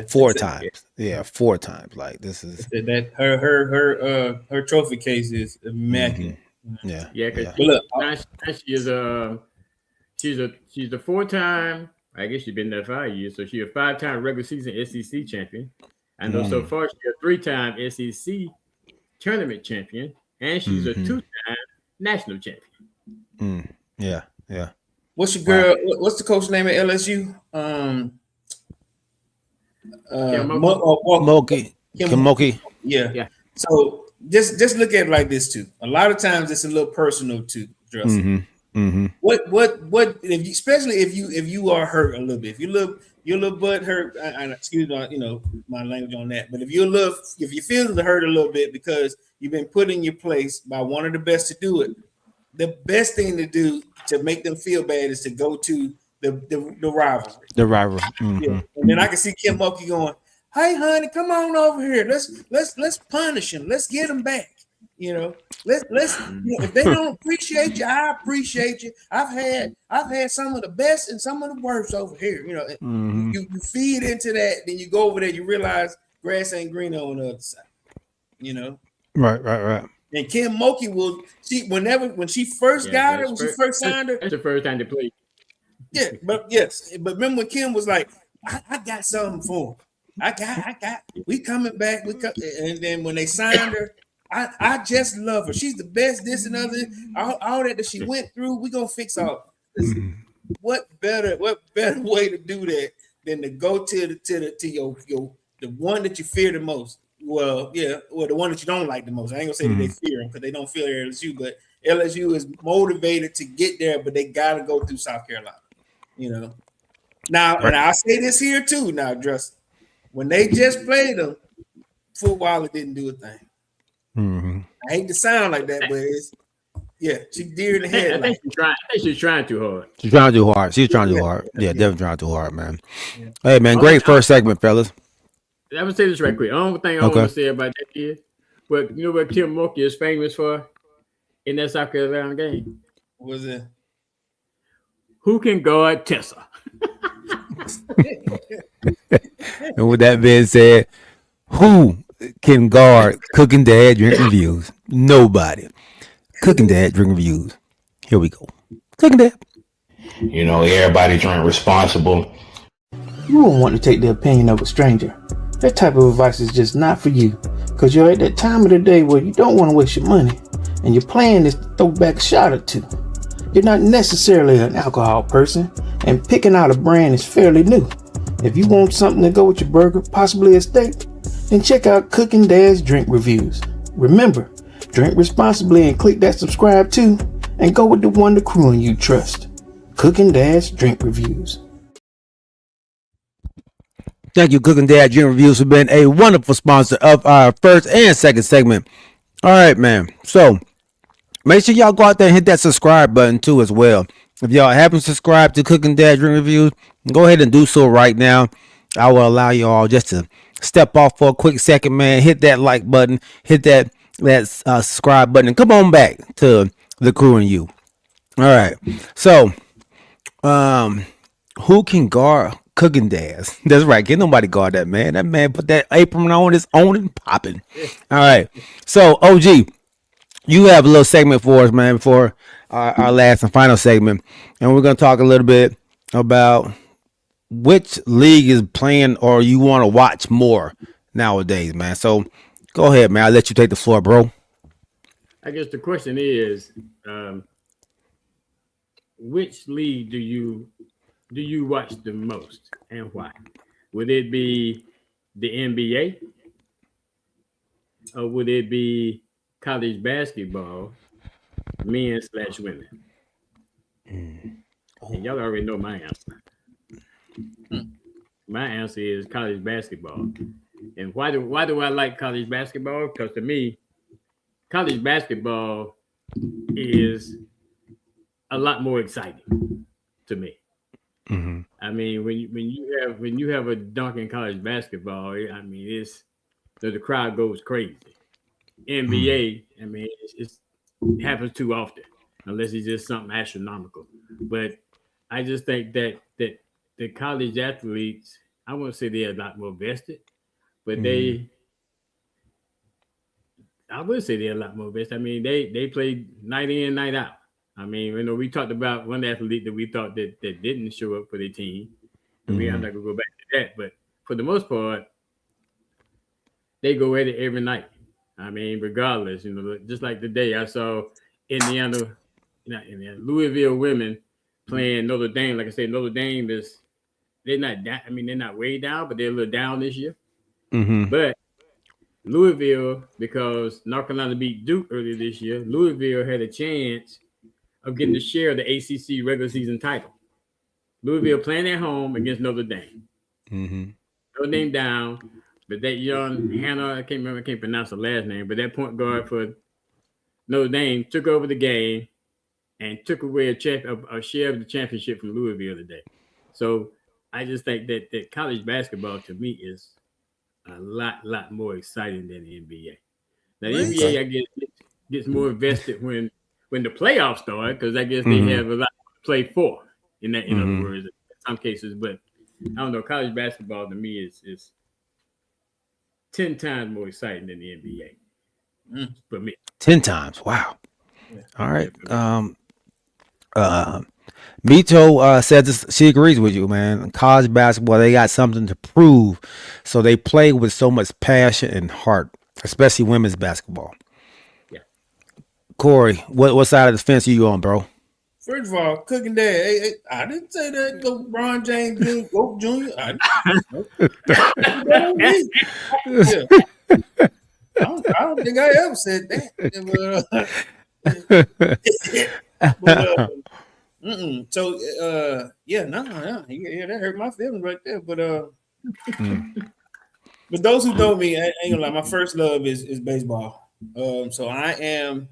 4 times. Yeah, 4 times. Like this is that her trophy case is immaculate. Yeah. Because she's a 4-time. I guess she's been there 5 years, so she's a 5-time regular season SEC champion. I know so far she's a 3-time SEC tournament champion, and she's a 2-time national champion. Yeah. What's your girl? What's the coach name at LSU? Kim Mulkey. Yeah. Yeah. So just look at it like this too. A lot of times it's a little personal too, Justin. What if you, especially if you are hurt a little bit, if you're a little butt hurt, excuse me, you know, my language on that, but if you feel the hurt a little bit because you've been put in your place by one of the best to do it, the best thing to do to make them feel bad is to go to the rivalry. The rivalry. Yeah. And then I can see Kim Mulkey going, "Hey, honey, come on over here. Let's punish him. Let's get him back. You know, let's you know, if they don't appreciate you, I appreciate you. I've had some of the best and some of the worst over here. You know, you feed into that, then you go over there, you realize grass ain't greener on the other side. You know, right. And Kim Mulkey when she first got her, when she first signed her, that's the first time they played. Yeah, but remember when Kim was like, I got something for him. I got, we coming back. And then when they signed her, I just love her. She's the best, this and other, all that she went through, we gonna fix all. What better way to do that than to go to the one that you fear the most? Well, the one that you don't like the most. I ain't gonna say that they fear him because they don't fear LSU, but LSU is motivated to get there, but they gotta go through South Carolina. You know. Now, and I'll say this here too. Now, Justin, when they just played them, football didn't do a thing. I hate to sound like that, but it's she deer in the head. I think she's trying too hard. She's trying too hard. Yeah, definitely trying too hard, man. Hey, man, great first segment, fellas. I would say this right quick. The only thing I want to say about that is, but you know what Kim Mulkey is famous for in that South Carolina game? What was it? Who can guard Tessa? And with that being said, who can guard Cooking Dad Drink Reviews? Nobody. Cooking Dad Drink Reviews. Here we go. Cooking Dad. You know, everybody drink responsible. You won't want to take the opinion of a stranger. That type of advice is just not for you, because you're at that time of the day where you don't want to waste your money, and your plan is to throw back a shot or two. You're not necessarily an alcohol person, and picking out a brand is fairly new. If you want something to go with your burger, possibly a steak, then check out Cooking Dad's Drink Reviews. Remember, drink responsibly and click that subscribe too, and go with the one the crew and you trust. Cooking Dad's Drink Reviews. Thank you, Cooking Dad Drink Reviews, for being a wonderful sponsor of our first and second segment. All right, man. So make sure y'all go out there and hit that subscribe button too as well. If y'all haven't subscribed to Cooking Dad Drink Reviews, go ahead and do so right now. I will allow y'all just to step off for a quick second, man. Hit that like button, hit that subscribe button, and come on back to the crew and you. All right. So, who can guard Cooking Dads? That's right. Can't nobody guard that man. That man put that apron on his own and popping. All right. So, OG, you have a little segment for us, man, before our last and final segment. And we're going to talk a little bit about which league is playing or you want to watch more nowadays, man. So go ahead, man. I'll let you take the floor, bro. I guess the question is, which league do you watch the most and why? Would it be the NBA? Or would it be college basketball, men/women? And y'all already know my answer. My answer is college basketball. And why do I like college basketball? Because to me, college basketball is a lot more exciting to me. I mean, when you have a dunk in college basketball, I mean, it's the crowd goes crazy. NBA, I mean, it happens too often, unless it's just something astronomical. But I just think that the college athletes, I won't say they're a lot more vested, but I would say they're a lot more vested. I mean, they play night in, night out. I mean, you know, we talked about one athlete that we thought that didn't show up for their team. And I'm not gonna go back to that, but for the most part, they go at it every night. I mean, regardless, you know, just like today, I saw Louisville women playing Notre Dame. Like I said, Notre Dame they're not way down, but they're a little down this year. But Louisville, because North Carolina beat Duke earlier this year, Louisville had a chance of getting to share the ACC regular season title. Louisville playing at home against Notre Dame. Notre Dame down, but that young Hannah, I can't pronounce the last name, but that point guard for Notre Dame took over the game and took away a share of the championship from Louisville today. So I just think that college basketball to me is a lot more exciting than the NBA. Now the NBA, I guess, gets more invested when the playoffs start, because I guess they have a lot to play for in other words, in some cases. But I don't know, college basketball to me is 10 times more exciting than the NBA. For me. 10 times. Wow. Yeah. All right. Mito said this, she agrees with you, man. College basketball, they got something to prove, so they play with so much passion and heart, especially women's basketball. Yeah. Corey, what side of the fence are you on, bro? First of all, Cooking Dad, I didn't say that LeBron James Goat Jr. I don't think I ever said that. So that hurt my feelings right there. But those who know me, I ain't gonna lie, my first love is baseball. So I am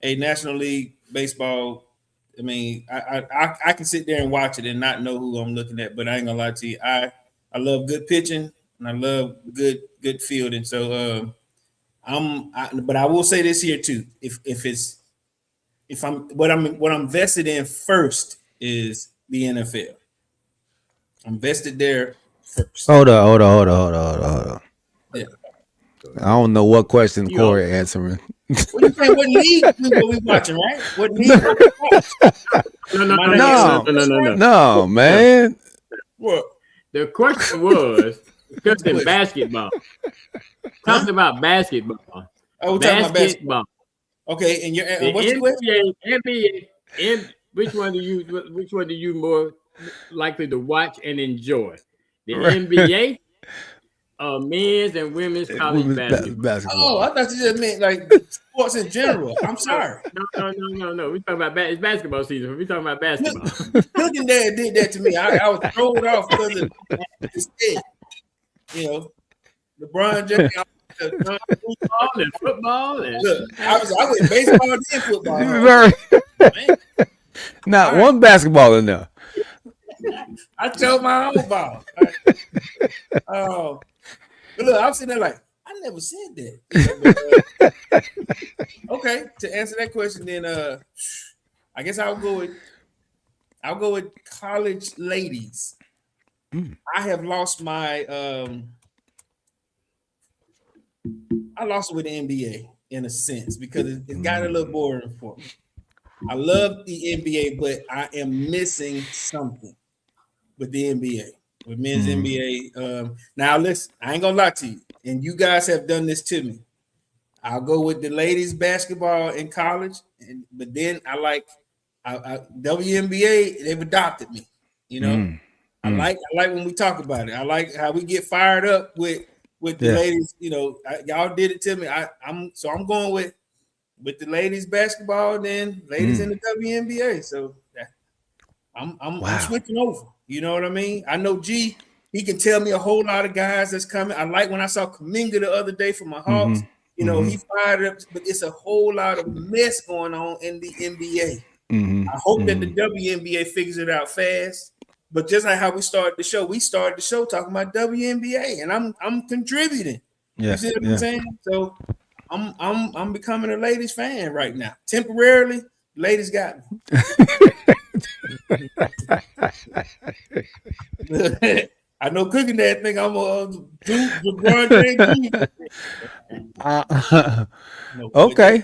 a National League baseball. I mean, I can sit there and watch it and not know who I'm looking at, but I ain't gonna lie to you. I love good pitching and I love good fielding. So but I will say this here too. If I'm vested in first is the NFL. I'm vested there first. Hold on. Yeah. I don't know what question Corey answering. What you think? What league we watching, right? What league? No, man. What? The question was just in basketball. Talking about basketball. Oh, we're talking about basketball. Okay, and what's the NBA, which one do you more likely to watch and enjoy? The NBA, men's and women's college basketball. Oh, I thought you just meant like sports in general. I'm sorry. No. We talking about it's basketball season. We talking about basketball. Cooking Dad did that to me. I was thrown off because of his head. LeBron James. Football and look, I went baseball and football. Not one basketball in there. I told my own ball. Oh, look, I'm sitting there like I never said that. Okay, to answer that question, then I guess I'll go with college ladies. I have lost my I lost it with the NBA in a sense because it got a little boring for me. I love the NBA, but I am missing something with the NBA, with men's NBA. Now, listen, I ain't gonna lie to you, and you guys have done this to me. I'll go with the ladies basketball in college, but then I like WNBA. They've adopted me. I like when we talk about it. I like how we get fired up with the ladies. Y'all did it to me. I'm going with the ladies basketball, then ladies in the WNBA. So I'm switching over. You know what I mean? I know G. He can tell me a whole lot of guys that's coming. I like when I saw Kuminga the other day for my Hawks. He fired up, but it's a whole lot of mess going on in the NBA. I hope that the WNBA figures it out fast. But just like how we started the show talking about WNBA, and I'm contributing. Yeah, you see what I'm saying? So I'm becoming a ladies fan right now. Temporarily, ladies got me. I know Cooking Dad think I'm a LeBron James. Okay,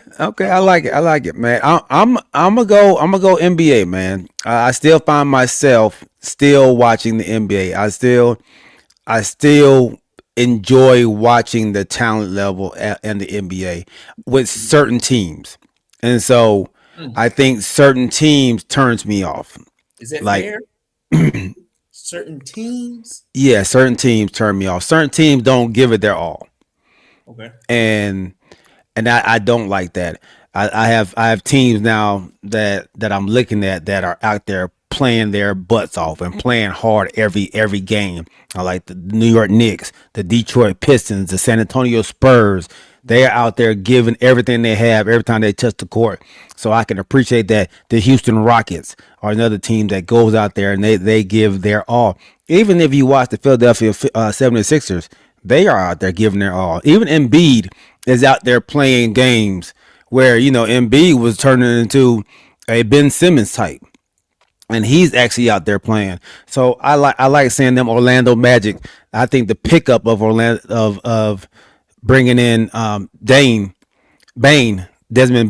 I like it, man. I'm gonna go NBA, man. I still find myself still watching the NBA. I still enjoy watching the talent level in the NBA with certain teams, and so I think certain teams turns me off. Is that fair? Certain teams? Yeah, certain teams turn me off. Certain teams don't give it their all. Okay. And I don't like that. I have teams now that I'm looking at that are out there playing their butts off and playing hard every game. I like the New York Knicks, the Detroit Pistons, the San Antonio Spurs. They're out there giving everything they have every time they touch the court. So I can appreciate that. The Houston Rockets are another team that goes out there and they give their all. Even if you watch the Philadelphia 76ers, they are out there giving their all. Even Embiid is out there playing games where, Embiid was turning into a Ben Simmons type. And he's actually out there playing. So I like seeing them Orlando Magic. I think the pickup of Orlando of bringing in Desmond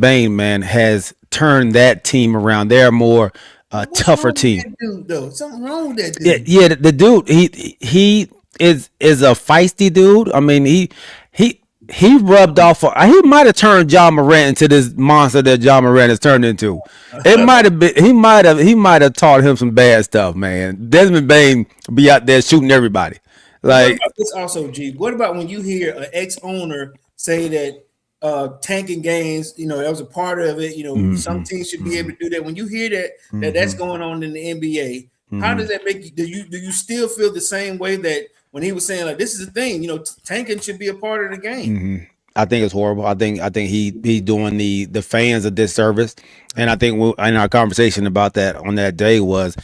Bain, man, has turned that team around. They're more tougher team. Dude, though, something wrong with that dude. Yeah, the dude, he is a feisty dude. I mean, he rubbed off. He might have turned John Morant into this monster that John Morant has turned into. It might have been. He might have taught him some bad stuff, man. Desmond Bain be out there shooting everybody. Like it's also, G. What about when you hear an ex-owner say that tanking games, that was a part of it. Some teams should be able to do that. When you hear that that's going on in the NBA, how does that make you? Do you still feel the same way that when he was saying like this is the thing, tanking should be a part of the game? I think it's horrible. I think he's doing the fans a disservice, and I think in our conversation about that on that day was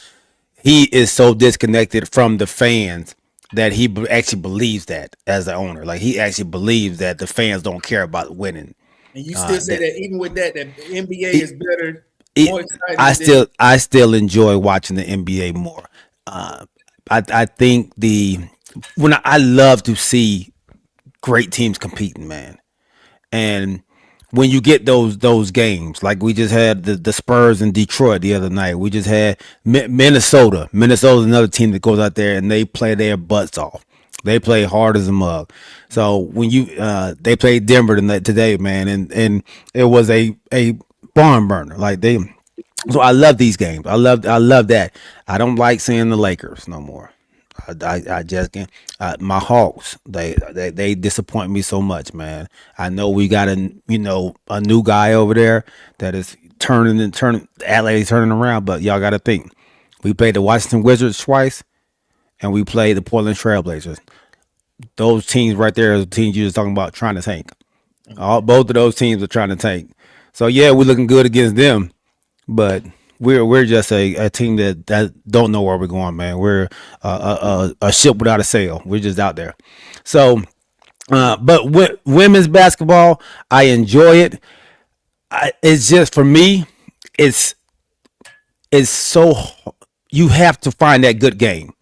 he is so disconnected from the fans that he actually believes that as the owner. Like he actually believes that the fans don't care about winning. And you still say that even with that the NBA is better. More I still enjoy watching the NBA more. I think I love to see great teams competing, man. And when you get those games, like we just had the Spurs in Detroit the other night, we just had Minnesota. Minnesota's another team that goes out there and they play their butts off. They play hard as a mug. So when they played Denver today, man, and it was a barn burner. So I love these games. I love that. I don't like seeing the Lakers no more. I just can't. My Hawks, they disappoint me so much, man. I know we got a new guy over there that is turning. LA's turning around, but y'all got to think. We played the Washington Wizards twice, and we played the Portland Trailblazers. Those teams right there is the teams you was talking about trying to tank. Both of those teams are trying to tank. So yeah, we're looking good against them, but we're just a team that don't know where we're going, man. We're a ship without a sail. We're just out there. So, but women's basketball, I enjoy it. It's just for me, it's so you have to find that good game.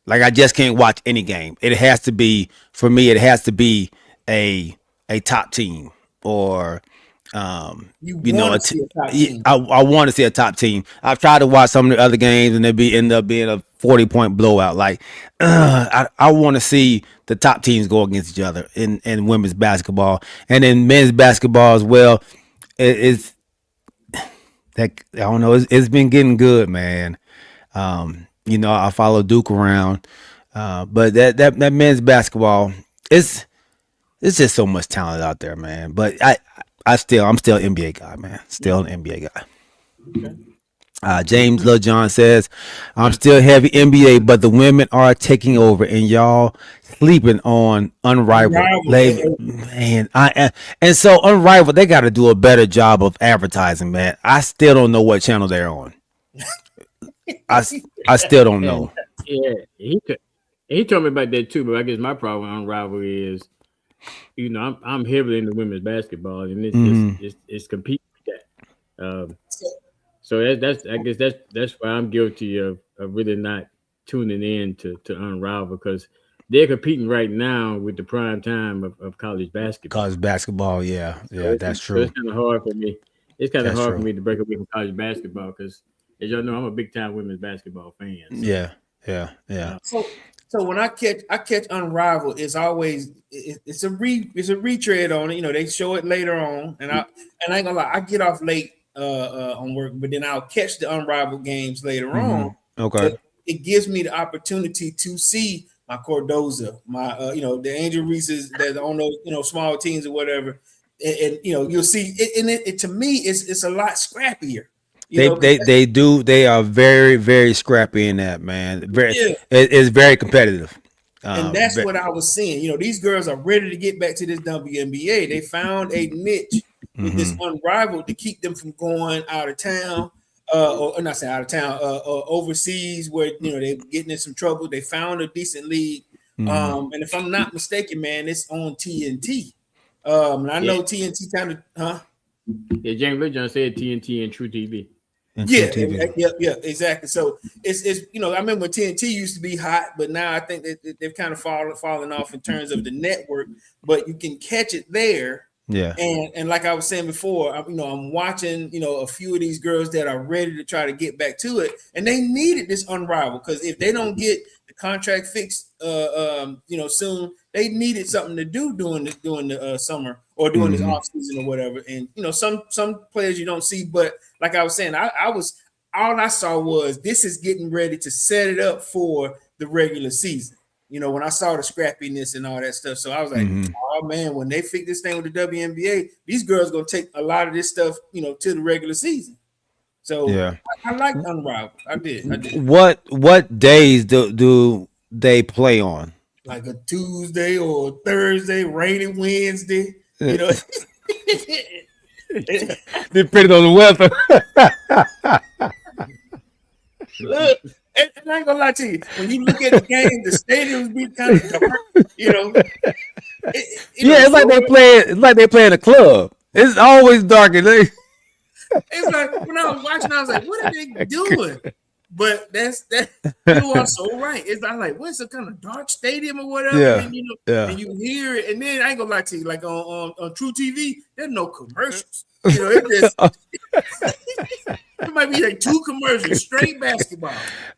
Like I just can't watch any game. It has to be for me. It has to be a top team or. I want to see a top team. I've tried to watch some of the other games and end up being a 40-point blowout. Like, I want to see the top teams go against each other in women's basketball and in men's basketball as well. It's that I don't know. It's been getting good, man. I follow Duke around, but that men's basketball it's just so much talent out there, man. But I'm still NBA guy, man. Still an NBA guy. Okay. James Lil John says, I'm still heavy NBA, but the women are taking over and y'all sleeping on Unrivaled. Man, and so Unrivaled, they got to do a better job of advertising, man. I still don't know what channel they're on. I still don't know. Yeah, he told me about that too, but I guess my problem with Unrivaled is, I'm heavily into women's basketball, and it's competing with that. So that's why I'm guilty of really not tuning in to Unrivaled, because they're competing right now with the prime time of college basketball. College basketball, yeah, that's true. So it's kind of hard for me. It's kind of hard for me to break away from college basketball because, as y'all know, I'm a big time women's basketball fan. So. Yeah. So when I catch Unrivaled, it's always it's a retread on it. They show it later on, and I ain't gonna lie, I get off late on work, but then I'll catch the Unrivaled games later on. Okay. It gives me the opportunity to see my Cordoza, my the Angel Reeses that on those small teams or whatever, and you'll see it. And it to me, it's a lot scrappier. They are very, very scrappy in that, man. It's very competitive. And that's what I was seeing. These girls are ready to get back to this WNBA. They found a niche with this Unrivaled to keep them from going out of town, or not saying out of town, overseas where they're getting in some trouble. They found a decent league, and if I'm not mistaken, man, it's on TNT. And I know TNT kind of, huh? Yeah, James Legend said TNT and True TV. Yeah, exactly. So it's I remember TNT used to be hot, but now I think they've kind of fallen off in terms of the network. But you can catch it there. Yeah. And like I was saying before, I'm watching a few of these girls that are ready to try to get back to it, and they needed this Unrivaled because if they don't get the contract fixed, soon, they needed something to do during the summer or during this off season or whatever. And some players you don't see, but like I was saying, all I saw was this is getting ready to set it up for the regular season. When I saw the scrappiness and all that stuff, so I was like, oh man, when they fix this thing with the WNBA, these girls gonna take a lot of this stuff, to the regular season. So yeah, I like Unrivaled. I did. What days do they play on? Like a Tuesday or Thursday, rainy Wednesday. Depending on the weather. Look, and I ain't gonna lie to you. When you look at the game, the stadiums be kind of dark. It's like they play. It's like they play in a club. It's always dark. It's like when I was watching, I was like, "What are they doing?" But you are so right. It's not like what's a kind of dark stadium or whatever. Yeah. And, and you hear it, and then I ain't gonna lie to you. Like on True TV, there's no commercials. It just it might be like 2 commercials, straight basketball.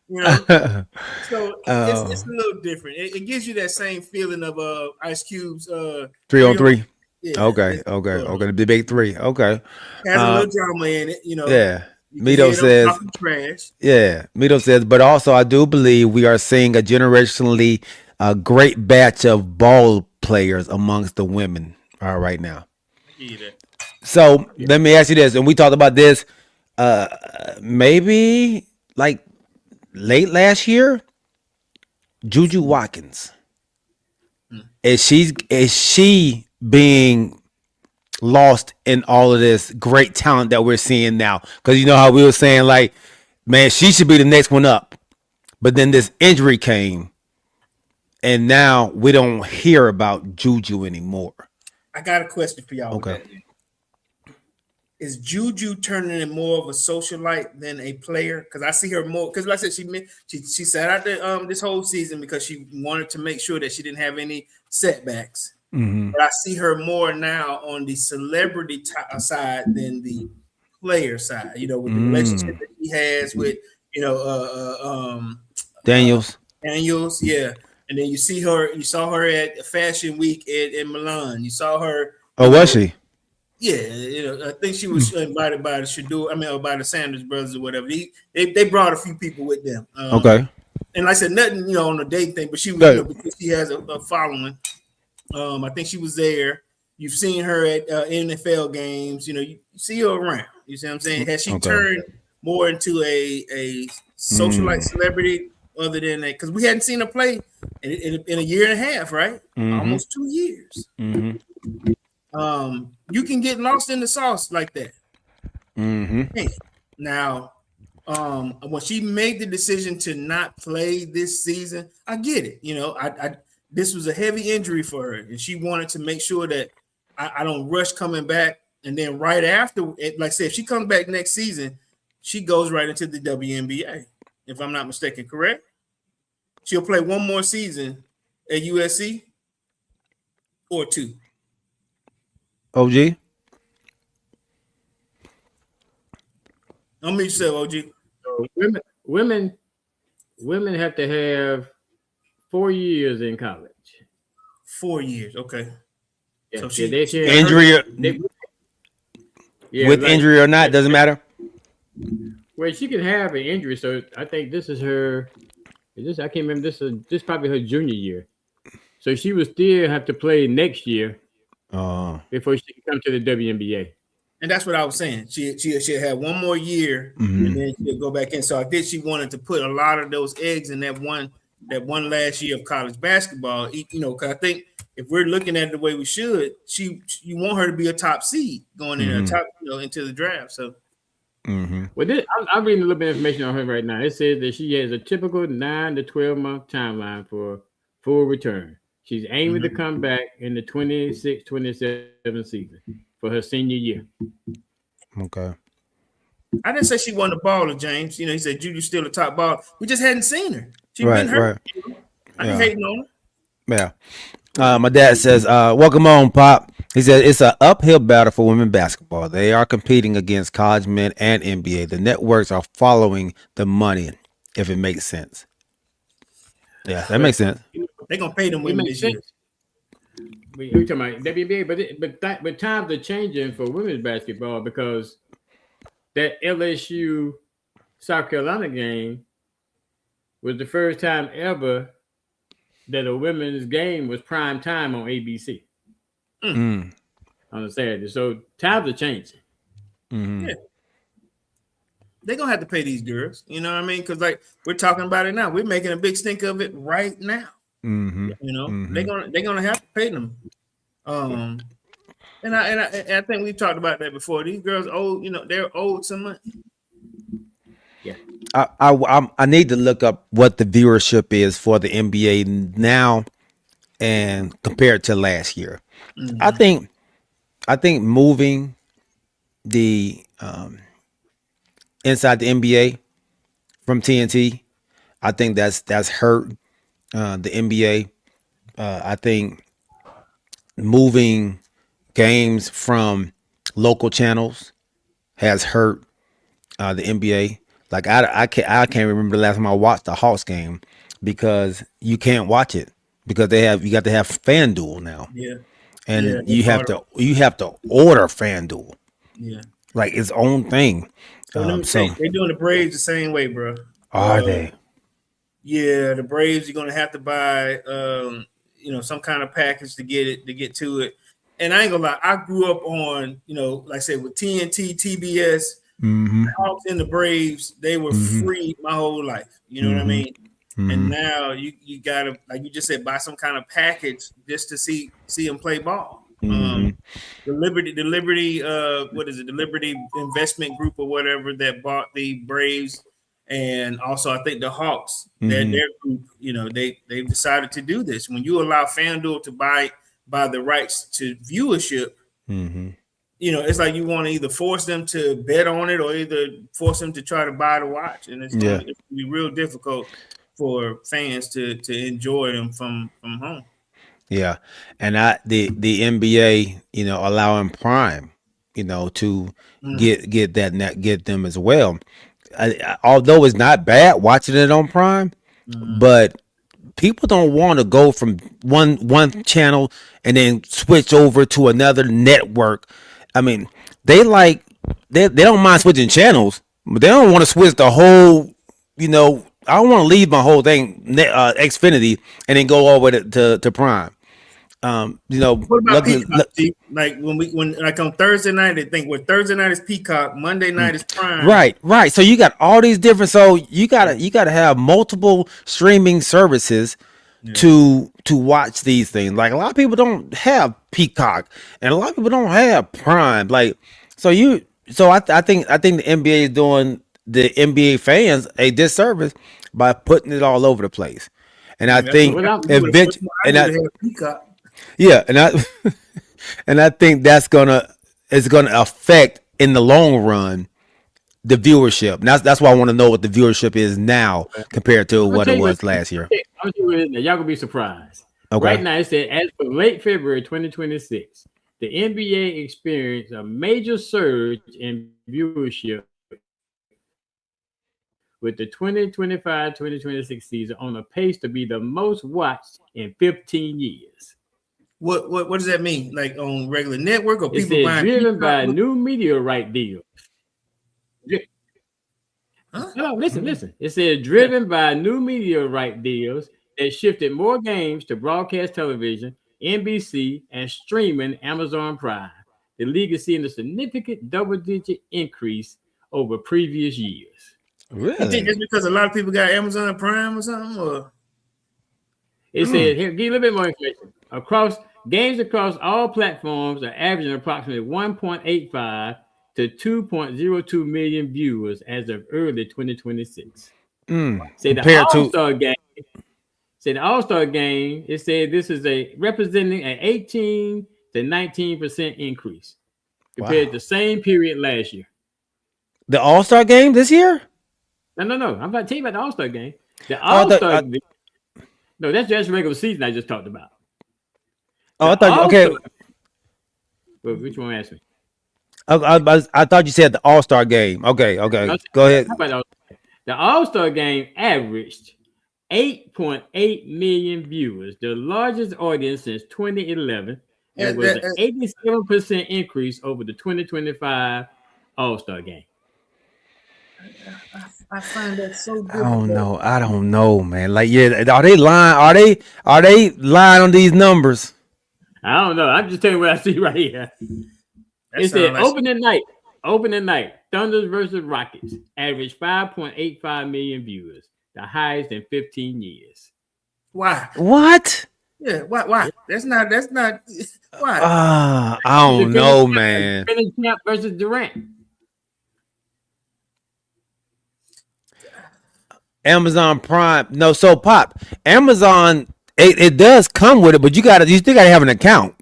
So it's a little different. It gives you that same feeling of Ice Cube's 3-on-3. Yeah, Okay. The big 3. Okay. Has a little drama in it, Yeah. Mito says, but also I do believe we are seeing a generationally great batch of ball players amongst the women right now. So let me ask you this, and we talked about this maybe like late last year. Juju Watkins, is she being lost in all of this great talent that we're seeing now? Because how we were saying, like, man, she should be the next one up, but then this injury came, and now we don't hear about Juju anymore. I got a question for y'all. Okay. Is Juju turning in more of a socialite than a player? Because I see her more. Because like I said, she sat out this whole season because she wanted to make sure that she didn't have any setbacks. But I see her more now on the celebrity side than the player side. With the relationship that she has with Daniels, yeah. And then you saw her at Fashion Week in Milan. You saw her. Oh, was she? Yeah, I think she was invited by by the Sanders brothers or whatever. They brought a few people with them. Okay. And like I said, nothing, on the date thing, but she was, because she has a following. I think she was there. You've seen her at NFL games. You see her around. You see what I'm saying? Has she turned more into a socialite celebrity other than that? Because we hadn't seen her play in a year and a half, right? Almost 2 years. You can get lost in the sauce like that. Hey, now, when she made the decision to not play this season, I get it. This was a heavy injury for her, and she wanted to make sure that I don't rush coming back. And then right after, like I said, if she comes back next season, she goes right into the WNBA, if I'm not mistaken, correct? She'll play one more season at USC or 2. OG? Don't meet yourself, OG. So women have to have 4 years in college. 4 years, okay. Yeah, so they can injury injury or not, doesn't matter. Well, she can have an injury, so I think this is her I can't remember. This probably her junior year, so she would still have to play next year before she can come to the WNBA. And that's what I was saying. She'll have one more year, and then she'll go back in. So I think she wanted to put a lot of those eggs in that one last year of college basketball. You know, because I think if we're looking at it the way we should, you want her to be a top seed going in into the draft. So. Well, I'm reading a little bit of information on her right now. It says that she has a typical 9 to 12 month timeline for full return. She's aiming to come back in the 26-27 season for her senior year. Okay. I didn't say she won the baller, James. You know, he said Judy's still a top baller. We just hadn't seen her. She's been hurt. Right. I ain't hating on her. Yeah. My dad says, welcome on, Pop. He said it's an uphill battle for women basketball. They are competing against college men and NBA. The networks are following the money, if it makes sense. Yeah, that makes sense. They're gonna pay them women this year. We're talking about WNBA, but times are changing for women's basketball because that LSU South Carolina game was the first time ever that a women's game was prime time on ABC. On a Saturday. So times are changing. Yeah. They're gonna have to pay these girls, you know what I mean? Because like we're talking about it now, we're making a big stink of it right now. You know, they're gonna have to pay them. And I think we talked about that before. These girls owe, you know, they're owed some money. Yeah. I need to look up what the viewership is for the NBA now and compared to last year. I think moving the inside the NBA from TNT, I think that's hurt the NBA. I think moving games from local channels has hurt the NBA. Like I can't remember the last time I watched the Hawks game because you can't watch it because you got to have FanDuel now. Yeah. And you have to order FanDuel. Yeah. Like its own thing. So they're doing the Braves the same way, bro. Are they? Yeah, the Braves, you're gonna have to buy some kind of package to get to it. And I ain't gonna lie, I grew up on, like I said, with TNT, TBS, the Hawks and the Braves, they were free my whole life. You know what I mean? And now you gotta, like you just said, buy some kind of package just to see them play ball. The Liberty, what is it? The Liberty Investment Group or whatever that bought the Braves, and also I think the Hawks, their group. They've decided to do this. When you allow FanDuel to buy the rights to viewership, it's like you want to either force them to bet on it or either force them to try to buy to watch, and it's going to be real difficult for fans to enjoy them from home. Yeah, and the NBA, allowing Prime, to get them as well. Although it's not bad watching it on Prime, but people don't want to go from one channel and then switch over to another network. I mean, they don't mind switching channels, but they don't want to switch the whole. I don't want to leave my whole thing Xfinity and then go over to Prime. What about Peacock? Like when on Thursday night, they think Thursday night is Peacock, Monday night is Prime. Right. So you got all these different. So you gotta have multiple streaming services to watch these things. Like a lot of people don't have Peacock, and a lot of people don't have Prime. Like so I think the NBA is doing the NBA fans a disservice by putting it all over the place. And I think eventually, and I think it's gonna affect in the long run the viewership. And that's why I want to know what the viewership is now compared to what it was last year. Y'all gonna be surprised. Okay. Right now, it said as for late February 2026, the NBA experienced a major surge in viewership with the 2025-2026 season on a pace to be the most watched in 15 years. What does that mean? Like on regular network or people buying? Driven by new media right deals. No, listen. It says driven by new media right deals that shifted more games to broadcast television, NBC, and streaming Amazon Prime. The league is seeing a significant double-digit increase over previous years. You think it's because a lot of people got Amazon Prime or something? Or? It said, here, give you a little bit more information. Games across all platforms are averaging approximately 1.85 to 2.02 million viewers as of early 2026. Say the All-Star game. Say the All-Star game. It said this is representing an 18 to 19% increase compared to the same period last year. The All-Star game this year? No. I'm about to tell you about the All-Star game. The All-Star. No, that's just regular season I just talked about. I thought okay. Well, which one asked me? I thought you said the All-Star game. Okay. Go ahead. The All-Star game averaged 8.8 million viewers, the largest audience since 2011. It was an 87% increase over the 2025 All-Star game. I find that so good. I don't know, man. Like, yeah, are they lying? Are they lying on these numbers? I don't know. I'm just telling you what I see right here. It said opening night, Thunders versus Rockets averaged 5.85 million viewers, the highest in 15 years. Why? What? Yeah, why? That's not why? I don't know, man. Champ versus Durant. Amazon Prime. No, so Pop. Amazon, it does come with it, but you still gotta have an account.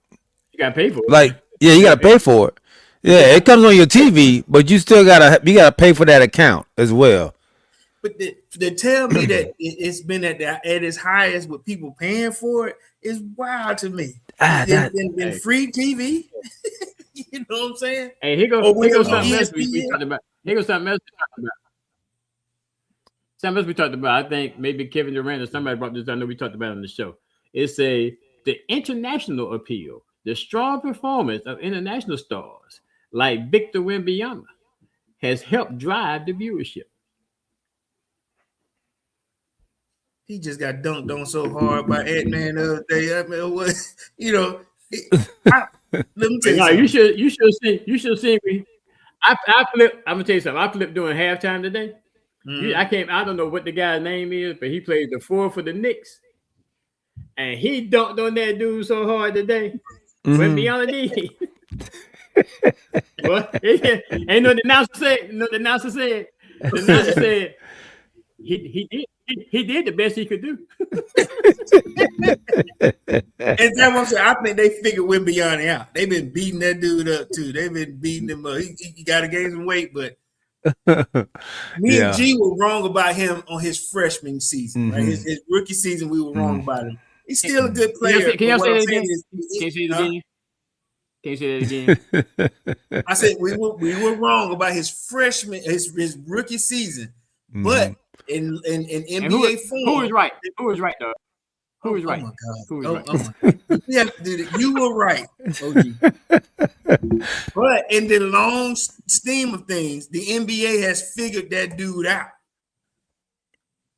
You gotta pay for it. Like, yeah, you gotta pay for it. Yeah, it comes on your TV, but you still gotta pay for that account as well. But to tell me that it's been at its highest with people paying for it is wild to me. In free TV, you know what I'm saying? Hey, here goes something else we talked about. Something else we talked about. I think maybe Kevin Durant or somebody brought this. I know we talked about it on the show. It's the international appeal, the strong performance of international stars like Victor Wembanyama has helped drive the viewership. He just got dunked on so hard by Ant-Man the other day. I mean, what, you know, let me tell you something. You should see me. I flip. I'm gonna tell you something. I flipped during halftime today. I don't know what the guy's name is, but he played the 4 for the Knicks, and he dunked on that dude so hard today. Went beyond the knee. What? Ain't no announcer said. The announcer said he did the best he could do. And that's what I'm saying. I think they figured Wembanyama out. They've been beating that dude up too. They've been beating him up. He got to gain some weight, but me and G were wrong about him on his freshman season. Right? His rookie season, we were wrong about him. He's still a good player. Can you say that again? Can you say that again? I said we were wrong about his freshman, his rookie season, but in NBA form, who was right? Who was right though? Who was right? Oh my God! Who was right? You have to do that. You were right, OG. But in the long scheme of things, the NBA has figured that dude out.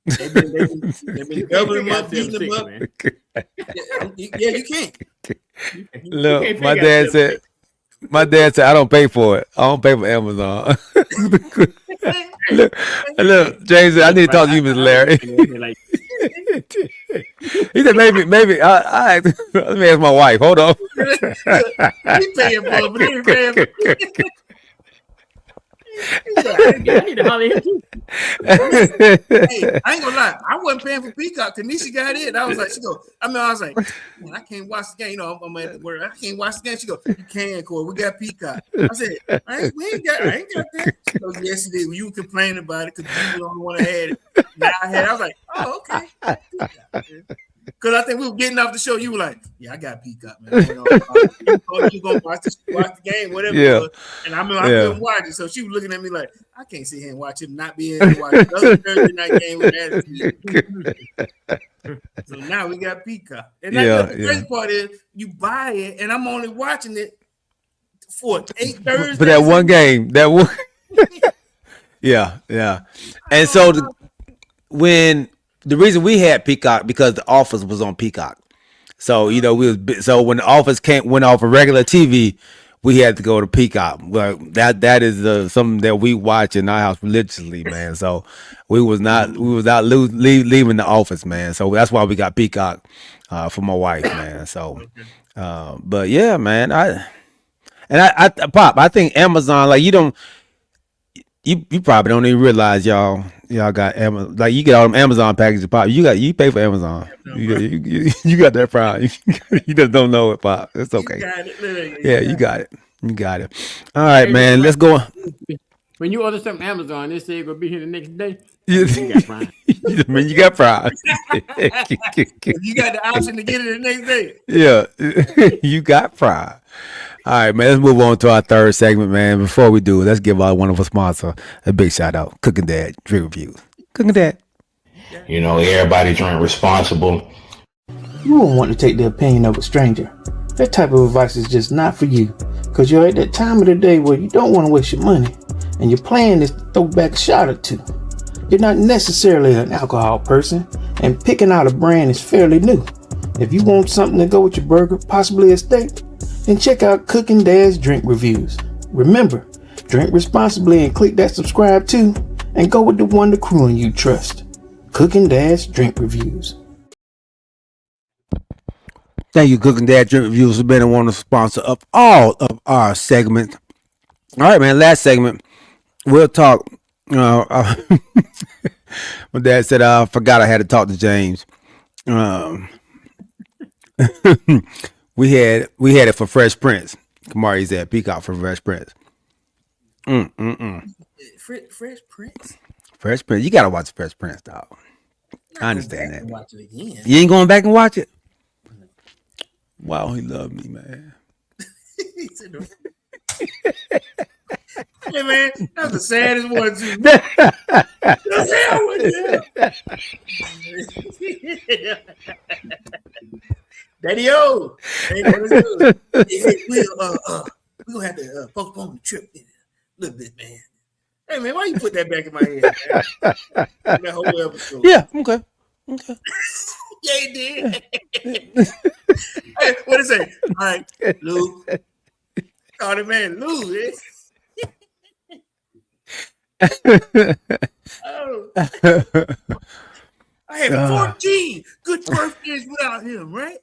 They've been doubling him up, beating him up. Yeah, you can't. Look, my dad said, I don't pay for it. I don't pay for Amazon. look, James, I need to talk to you, Mr. Larry. He said, maybe. Let me ask my wife. Hold on. He paying for it, but he ain't paying for it. I need to holler at you. Hey, I ain't gonna lie. I wasn't paying for Peacock. Tanisha got it. I was like, I was like, man, I can't watch the game. You know, I'm at work. I can't watch the game. She go, you can, Corey. We got Peacock. I said, I ain't got that. She goes, yes, you did. You were complaining about it because you were the only one that had it. Now I had it. I was like, oh, okay. Because I think we were getting off the show. You were like, yeah, I got Peacock, man. You know, you go watch the game, whatever. Yeah. And I couldn't watch it. So she was looking at me like, I can't sit here and watch him not be able to watch another Thursday night game with attitude. So now we got Peacock. And the crazy part is you buy it, and I'm only watching it for 8 Thursdays. For that one game. Yeah, yeah. And so when the reason we had Peacock because the Office was on Peacock. So so when the Office went off of regular TV, we had to go to Peacock. Well, that is something that we watch in our house religiously, man. So we was not leaving the Office, man. So that's why we got Peacock for my wife, man. So, but yeah, man, I Pop, I think Amazon, like you probably don't even realize y'all got Amazon, like you get all them Amazon packages, Pop. You pay for Amazon. You got that Prime. You just don't know it, Pop. It's okay. You got it. You got it. All right, man. Let's go. When you order something Amazon, they say it's gonna be here the next day. You got Prime. You got Prime. You got the option to get it the next day. Yeah, you got Prime. All right, man. Let's move on to our third segment, man. Before we do, let's give one of our sponsors a big shout out. Cooking Dad Drink Reviews. Cooking Dad. Everybody drink responsible. You won't want to take the opinion of a stranger. That type of advice is just not for you, because you're at that time of the day where you don't want to waste your money, and your plan is to throw back a shot or two. You're not necessarily an alcohol person, and picking out a brand is fairly new. If you want something to go with your burger, possibly a steak, then check out Cooking Dad's Drink Reviews. Remember, drink responsibly and click that subscribe too, and go with the one the crew and you trust. Cooking Dad's Drink Reviews. Thank you, Cooking Dad Drink Reviews, for being one of the sponsor of all of our segments. All right, man. Last segment, we'll talk. My dad said I forgot I had to talk to James. We had it for Fresh Prince. Kamari's at Peacock for Fresh Prince. Fresh Prince. Fresh Prince. You gotta watch Fresh Prince, dog. I understand that. Watch it again. You ain't going back and watch it? Wow, he loved me, man. Hey man, that's the saddest one too. The hell with you. Daddy O. Hey, we gonna have to postpone the trip a little bit, man. Hey man, why you put that back in my head, man? That whole episode. Yeah, okay. Yeah, he did. Hey, what is it? All right, Lou. Call the man Lou. Oh. I had 14 good birthdays without him, right?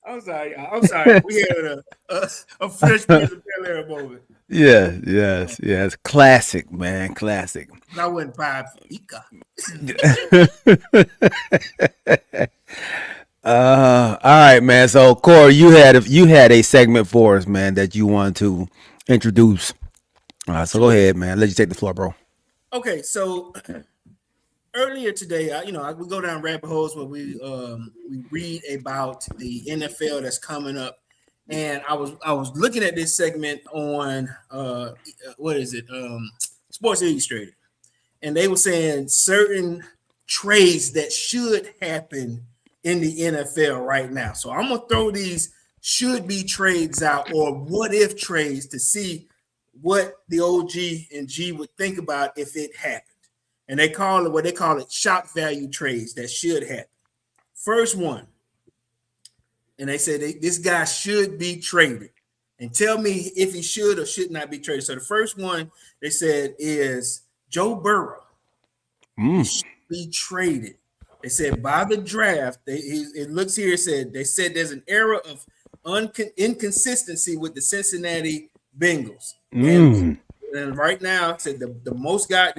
I'm sorry. We had a Fresh Prince of Bel-Air moment. Yes. Classic, man. Classic. I wouldn't buy Pika. All right, man. So, Corey, you had a segment for us, man, that you wanted to introduce. So go ahead, man. Let you take the floor, bro. Okay, so earlier today, we go down rabbit holes where we read about the NFL that's coming up, and I was looking at this segment on Sports Illustrated, and they were saying certain trades that should happen in the NFL right now. So I'm gonna throw these should be trades out or what if trades to see what the OG and G would think about if it happened. And they call it shock value trades that should happen. First one, and they said this guy should be traded. And tell me if he should or should not be traded. So the first one they said is Joe Burrow. He should be traded. They said by the draft, it looks here, they said there's an era of inconsistency with the Cincinnati Bengals. And right now, said the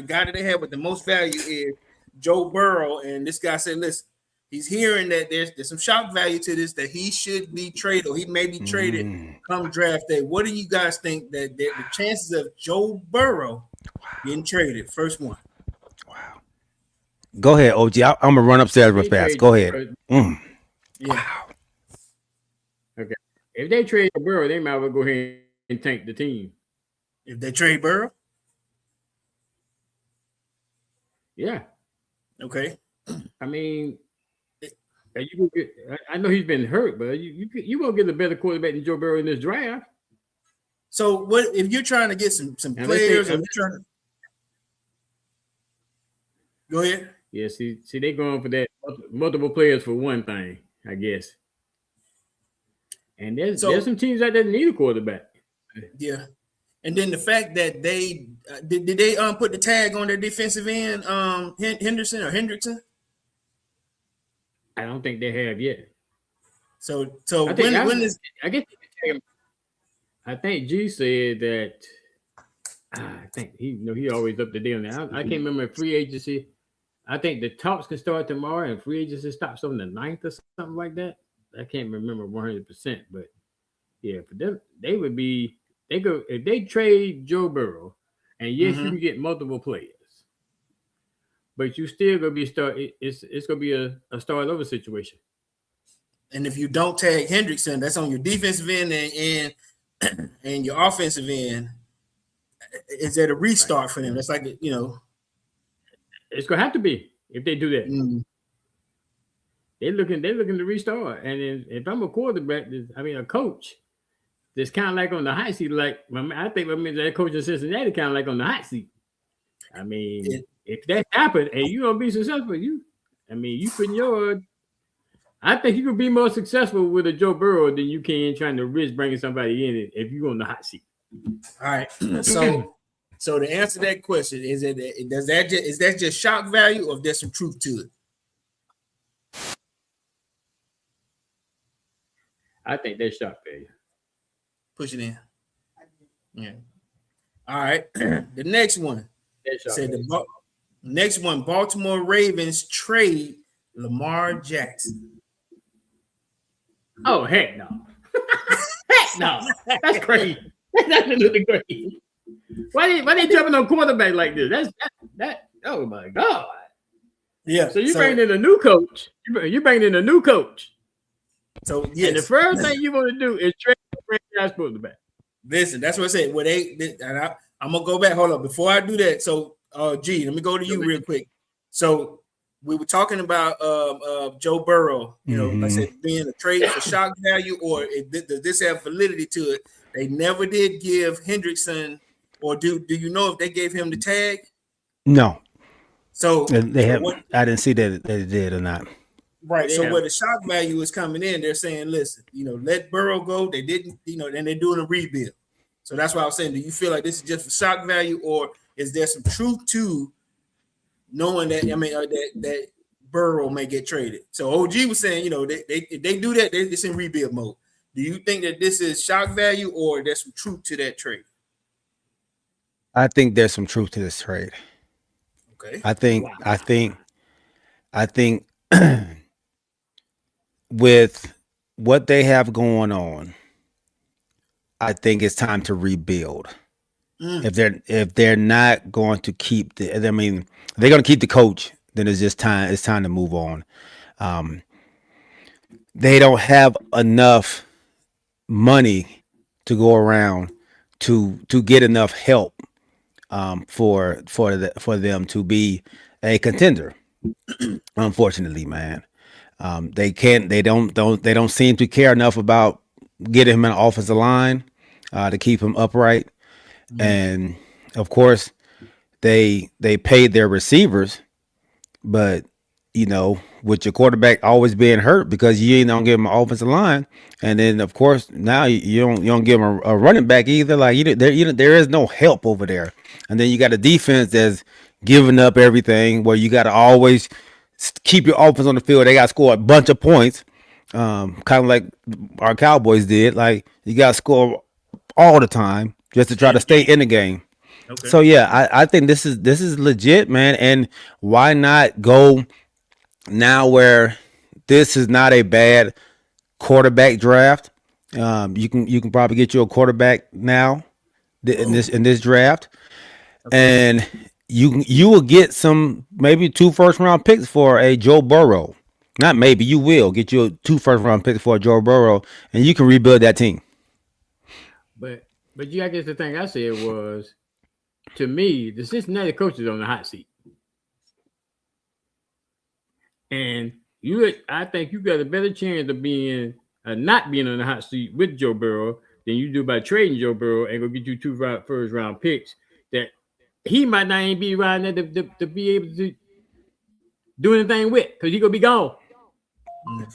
guy that they have with the most value is Joe Burrow. And this guy said, listen, he's hearing that there's some shock value to this, that he should be traded or he may be traded come draft day. What do you guys think that the chances of Joe Burrow getting traded? First one. Go ahead, OG. I'm gonna run upstairs real fast. Go ahead. Yeah. Wow. Okay. If they trade Burrow, they might well go ahead and tank the team. If they trade Burrow? Yeah. Okay. I mean, I know he's been hurt, but you won't get a better quarterback than Joe Burrow in this draft. So what if you're trying to get some players? Or you're trying to... Go ahead. Yeah, see, they going for that multiple players for one thing, I guess. And there's some teams out there that need a quarterback. Yeah, and then the fact that they did they put the tag on their defensive end, Henderson or Hendrickson? I don't think they have yet. So when is I guess I think G said that I think he always up to date on that. I can't remember free agency. I think the talks can start tomorrow and free agency stops on the 9th or something like that. I can't remember 100%, but yeah, for them, they go if they trade Joe Burrow, and yes, you can get multiple players, but you still gonna be it's gonna be a start over situation. And if you don't tag Hendrickson, that's on your defensive end and your offensive end. Is that a restart for them? That's like it's gonna have to be if they do that. They're looking to restart. And then if I'm a quarterback, a coach, that's kind of like on the hot seat. Like I think that coach in Cincinnati kind of like on the hot seat. I mean, if that happened and you're gonna be successful, you putting your. I think you could be more successful with a Joe Burrow than you can trying to risk bringing somebody in if you're on the hot seat. All right. So to answer that question, is that just shock value or there's some truth to it? I think that's shock value. Push it in. Yeah. All right. The next one. Said next one, Baltimore Ravens trade Lamar Jackson. Oh, heck no. Heck no. That's crazy. That's absolutely crazy. Why they jumping on quarterback like this? That oh my God. Yeah. So bringing in a new coach. You bringing in a new coach. So yes. And the first thing you want to do is trade the franchise quarterback. Listen, that's what I said. I'm gonna go back. Hold up. Before I do that, so G, let me go to you real quick. So we were talking about Joe Burrow, like I said, being a trade for shock value, or does this have validity to it? They never did give Hendrickson, or do you know if they gave him the tag? No. So they have. I didn't see that they did or not. Right. So where the shock value is coming in, they're saying, listen, let Burrow go. They didn't, and they're doing a rebuild. So that's why I was saying, do you feel like this is just for shock value, or is there some truth to knowing that that Burrow may get traded? So OG was saying, if they do that, it's in rebuild mode. Do you think that this is shock value, or there's some truth to that trade? I think there's some truth to this trade. Okay. I think with what they have going on, I think it's time to rebuild. If they're not going to keep if they're going to keep the coach, then it's just time. It's time to move on. They don't have enough money to go around to get enough help for them to be a contender. Unfortunately, man, they don't seem to care enough about getting him an offensive line to keep him upright. And of course, they paid their receivers, but with your quarterback always being hurt because you ain't don't give him an offensive line, and then of course now you don't give him a running back either. Like there is no help over there, and then you got a defense that's giving up everything. Where you got to always keep your offense on the field. They got to score a bunch of points, kind of like our Cowboys did. Like you got to score all the time just to try to stay in the game. Okay. So yeah, I think this is legit, man. And why not go now where this is not a bad quarterback draft? You can probably get you a quarterback now in this draft, and you will get some maybe 2 first-round picks for a Joe Burrow. Not maybe, you will get you 2 first-round picks for a Joe Burrow, and you can rebuild that team. But I guess the thing I said was, to me, the Cincinnati coach is on the hot seat. And I think you got a better chance of not being on the hot seat with Joe Burrow than you do by trading Joe Burrow and go get you 2 first round picks that he might not even be around there to be able to do anything with because he gonna be gone. All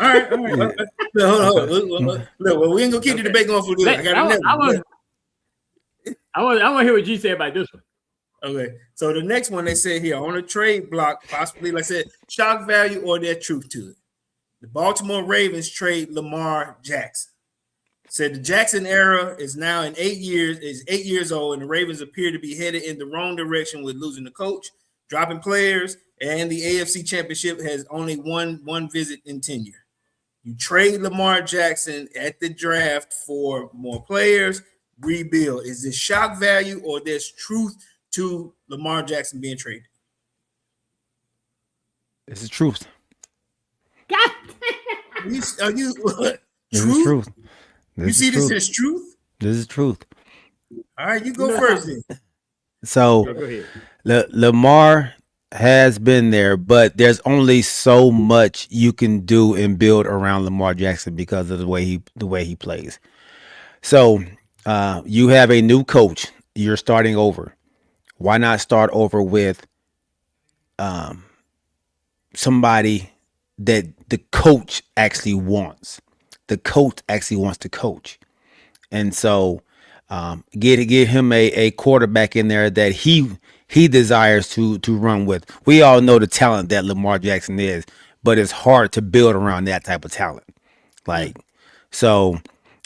right. Look, well, we ain't gonna keep the debate going for this. I want to hear what G said about this one. Okay, so the next one they said here on a trade block, possibly, like I said, shock value or their truth to it. The Baltimore Ravens trade Lamar Jackson. Said the Jackson era is now in 8 years, is 8 years old, and the Ravens appear to be headed in the wrong direction with losing the coach, dropping players, and the AFC Championship has only one visit in tenure. You trade Lamar Jackson at the draft for more players, rebuild. Is this shock value or there's truth to Lamar Jackson being traded? This is truth. God. Are you This is truth. You see this as truth? This is truth. All right, you go first then. So Go ahead. Lamar has been there, but there's only so much you can do and build around Lamar Jackson because of the way he plays. So you have a new coach. You're starting over. Why not start over with somebody that the coach actually wants? The coach actually wants to coach. And so get him a quarterback in there that he desires to run with. We all know the talent that Lamar Jackson is, but it's hard to build around that type of talent. Like, so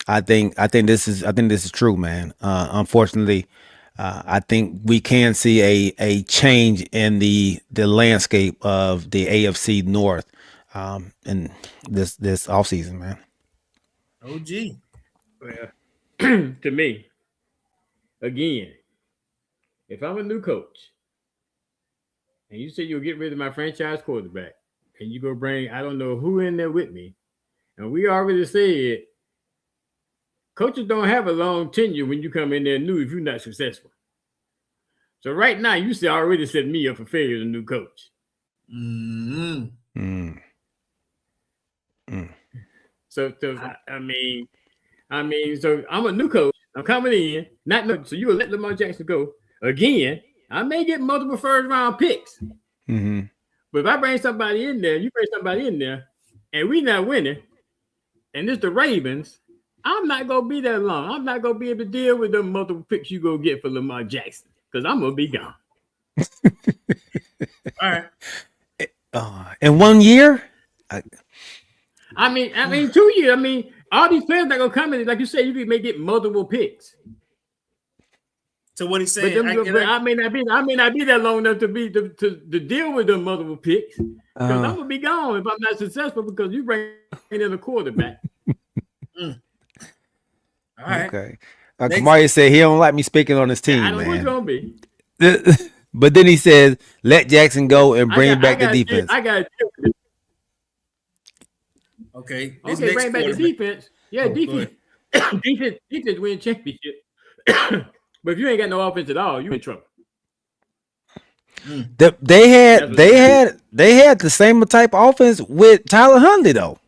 I think this is true, man. Unfortunately, I think we can see a change in the landscape of the AFC North in this offseason, man. OG. Well, to me, again, if I'm a new coach and you say you'll get rid of my franchise quarterback and you go bring I don't know who in there with me, and we already said coaches don't have a long tenure when you come in there new if you're not successful. So right now, you already set me up for failure as a new coach. So I mean, so I'm a new coach. I'm coming in, so you will let Lamar Jackson go again. I may get multiple first round picks, but if I bring somebody in there, you bring somebody in there, and we not winning, and it's the Ravens, I'm not gonna be that long. I'm not gonna be able to deal with the multiple picks you go get for Lamar Jackson because I'm gonna be gone. All right. In 1 year. I mean, 2 years. I mean, all these players that gonna come in, like you said, you may get multiple picks. So what he's saying, I may not be that long enough to deal with them multiple picks because I'm gonna be gone if I'm not successful because you bring in a quarterback. All right. Okay. Kamari said he don't like me speaking on his team, I don't know man. what's gonna be. But then he says, let Jackson go and bring back the defense. I got it. Okay. Okay, bring back the defense. Yeah, defense. defense win championship. But if you ain't got no offense at all, you in trouble. They had the same type of offense with Tyler Huntley though.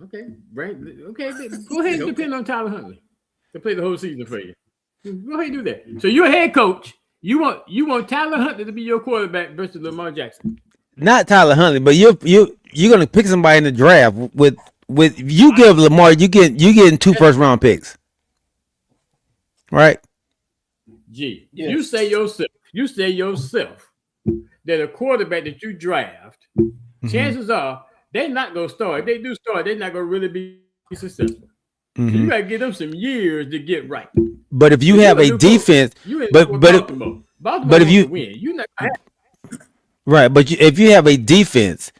Okay, right. Okay, go ahead and depend on Tyler Huntley to play the whole season for you. Go ahead and do that. So you're a head coach. You want Tyler Huntley to be your quarterback versus Lamar Jackson. Not Tyler Huntley, but you're gonna pick somebody in the draft with you give Lamar you getting 2 first round picks, right? Gee, yes. You say yourself that a quarterback that you draft, chances are they're not gonna start. If they do start, they're not gonna really be successful. So you gotta give them some years to get right. But if you have a defense, but if you win, you're not gonna have. Right, but if you have a defense,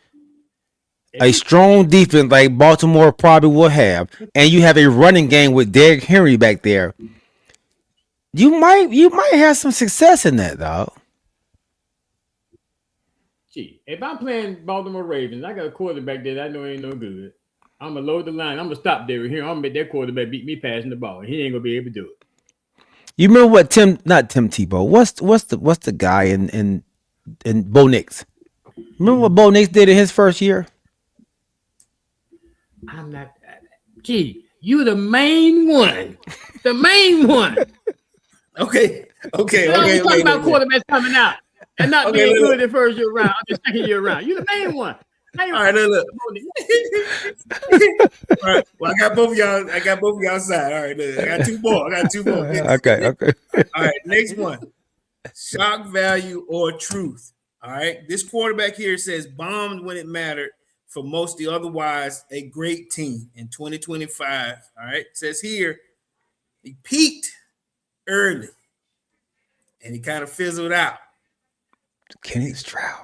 a strong defense like Baltimore probably will have, and you have a running game with Derrick Henry back there, you might have some success in that, dog. Gee, if I'm playing Baltimore Ravens, I got a quarterback that I know ain't no good. I'm gonna load the line. I'm gonna stop Derrick Henry. I'm gonna make that quarterback beat me passing the ball. He ain't gonna be able to do it. You remember what not Tim Tebow? What's the guy in Bo Nix? Remember what Bo Nix did in his first year? I'm not. Gee, you the main one. The main one. Okay. We're talking about quarterbacks coming out and not being look. good the first year round, the second year round. You the main one. All right, look. All right. Well, I got both of y'all side. All right, look. I got two more. Okay. All right, next one. Shock value or truth. All right. This quarterback here says bombed when it mattered for most the otherwise a great team in 2025. All right. It says here he peaked early and he kind of fizzled out. Kenny Stroud.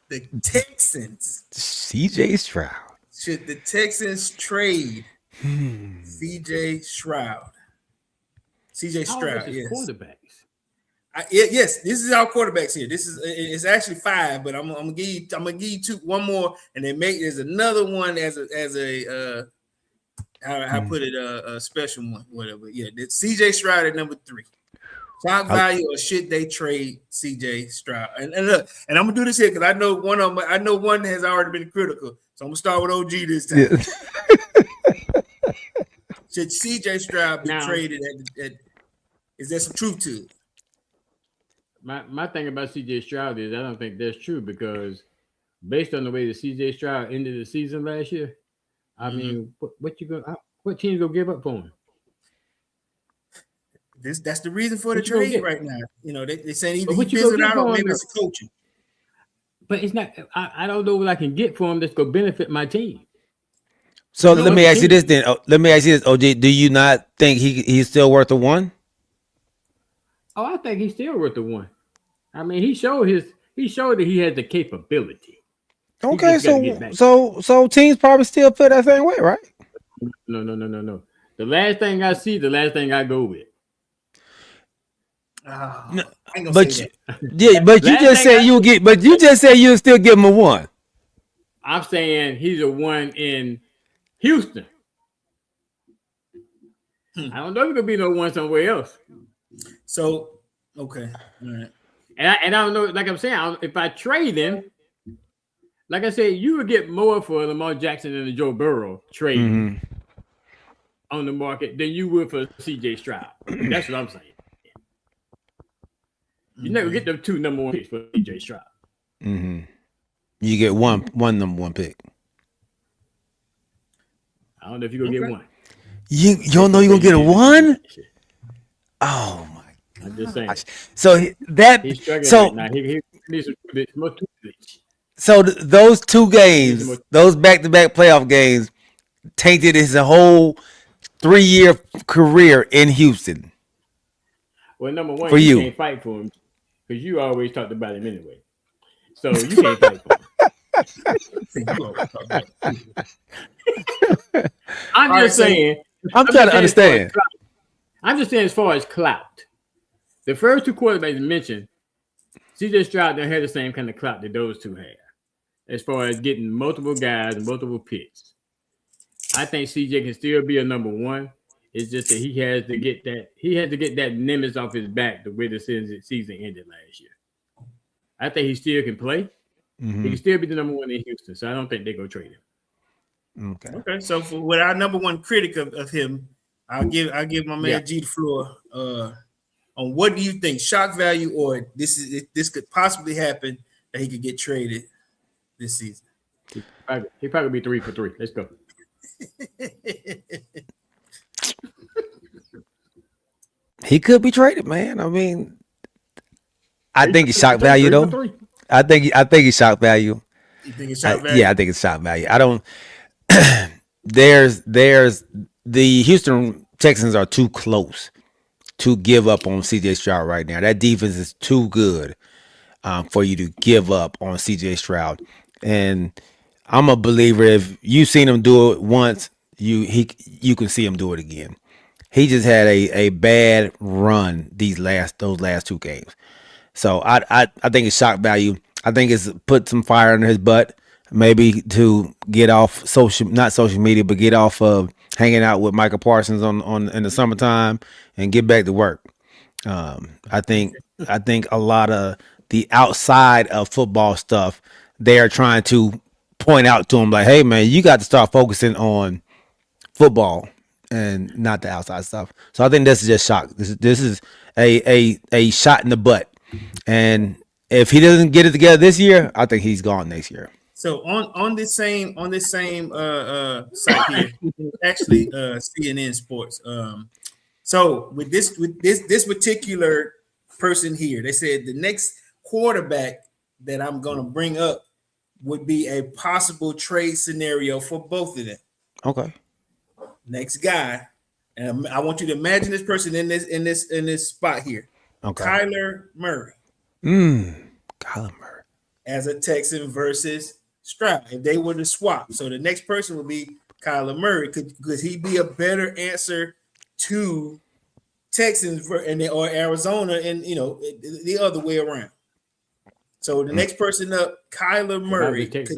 The Texans. CJ Stroud. Should the Texans trade CJ Stroud? CJ Stroud, yes. Quarterbacks. Yes, this is our quarterbacks here. It's actually 5, but I'm gonna give you one more, and then there's another one as a special one, whatever. Yeah, CJ Stroud at number 3. Shock value or should they trade CJ Stroud? And look, and I'm gonna do this here because I know one of them. I know one has already been critical, so I'm gonna start with OG this time. Yeah. Should CJ Stroud be traded? Is there some truth to it? My thing about CJ Stroud is I don't think that's true because based on the way the CJ Stroud ended the season last year, I mean, what team's gonna give up for him? That's the reason for the trade right now. You know, they saying either he fizzled out or maybe it's coaching. But it's not. I don't know what I can get for him that's gonna benefit my team. So let me ask you this then. Let me ask you this, OJ. Do you not think he's still worth a 1? Oh, I think he's still worth the 1. I mean, he showed that he has the capability. Okay, so teams probably still feel that same way, right? No. The last thing I see, the last thing I go with. No, but you just said you'll still give him a 1. I'm saying he's a 1 in Houston. I don't know if it's gonna be no 1 somewhere else. So okay, all right. And I don't know, like I'm saying, if I trade him, like I said, you would get more for Lamar Jackson and the Joe Burrow trade on the market than you would for CJ Stroud. That's what I'm saying. You never get them 2 number 1 picks for CJ Stroud. You get one number 1 pick. I don't know if you're gonna get 1. You don't know you're gonna get a 1? Oh my! I'm just saying. So he's struggling right now. He needs more tutelage. So those 2 games, those back-to-back playoff games, tainted his whole 3-year career in Houston. Well, number 1, for you can't fight for him because you always talked about him anyway. So you can't fight for him. I'm just saying. I'm trying to understand. I'm just saying as far as clout. The first 2 quarterbacks mentioned, CJ Stroud don't have the same kind of clout that those 2 have. As far as getting multiple guys and multiple picks. I think CJ can still be a number 1. It's just that he has to get that nemesis off his back the way the season ended last year. I think he still can play. He can still be the number 1 in Houston, so I don't think they're gonna trade him. Okay. So with our number 1 critic of him, I'll give my man G the floor on what do you think, shock value or this could possibly happen that he could get traded this season. He probably be 3 for 3. Let's go. He could be traded, man. I mean, I think he's shock value though. I think he's shock value. You think it's shock value? Yeah, I think it's shock value. I don't. There's the Houston Texans are too close to give up on CJ Stroud right now. That defense is too good for you to give up on CJ Stroud. And I'm a believer if you've seen him do it once, you can see him do it again. He just had a bad run those last 2 games. So I think it's shock value. I think it's put some fire under his butt, maybe to get off not social media, but get off of hanging out with Michael Parsons on in the summertime and get back to work. I think a lot of the outside of football stuff, they are trying to point out to him like, hey man, you got to start focusing on football and not the outside stuff. So I think this is just shock. This is a shot in the butt. And if he doesn't get it together this year, I think he's gone next year. So on this same site here, actually CNN Sports. So with this particular person here, they said the next quarterback that I'm gonna bring up would be a possible trade scenario for both of them. Okay. Next guy, and I want you to imagine this person in this spot here. Okay. Kyler Murray. Kyler Murray as a Texan versus Stroud. If they were to swap, so the next person would be Kyler Murray. Could he be a better answer to Texans or Arizona, and the other way around? So the next person up, Kyler Murray. There's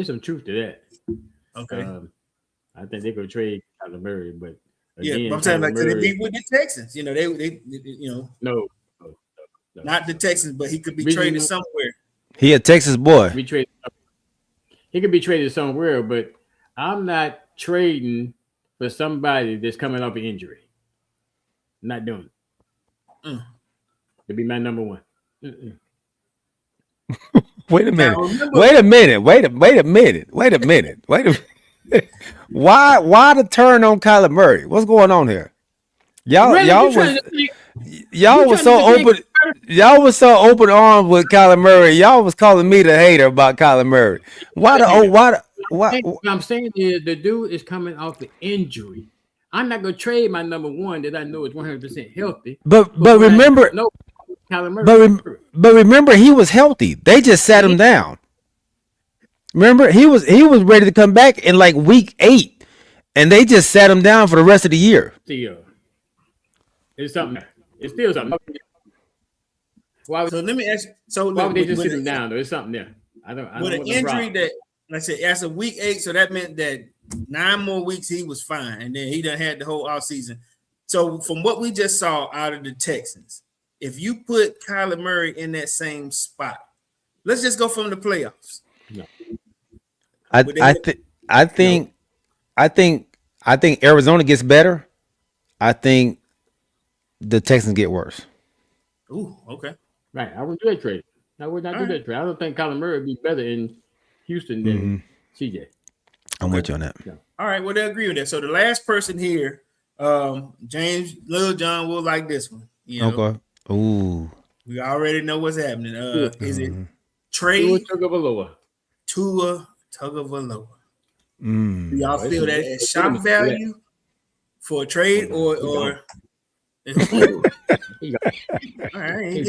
some truth to that. Okay. I think they could trade Kyler Murray, but again, I'm saying like could it be with the Texans? They no, not the Texans, but he could be traded somewhere. He a Texas boy. He could be traded somewhere, but I'm not trading for somebody that's coming off an injury. I'm not doing it. It'd be my number one. Wait a minute. Why the turn on Kyler Murray? What's going on here? Y'all was so open armed with Kyler Murray. Y'all was calling me the hater about Kyler Murray. Why? What I'm saying is the dude is coming off an injury. I'm not gonna trade my number one that I know is 100% healthy. But remember, Kyler Murray. But remember, he was healthy. They just sat him down. Remember, he was ready to come back in like week 8, and they just sat him down for the rest of the year. It's something. It's still something. So let me ask you. So why would they just sit him down? Though, it's something there. I don't. With an injury that, like I said, as of week 8, so that meant that 9 more weeks he was fine, and then he done had the whole offseason. So from what we just saw out of the Texans, if you put Kyler Murray in that same spot, let's just go from the playoffs. No. I think Arizona gets better. I think the Texans get worse. Ooh, okay. Right. I would do that trade. I would not do that trade. I don't think Kyler Murray would be better in Houston than CJ. I'm with you on that. Yeah. All right, well, they agree with that. So the last person here, James Lil John will like this one. Okay. Ooh. We already know what's happening. Is it trade Tua Tagovailoa? Do y'all feel that it's shock value for a trade or all right,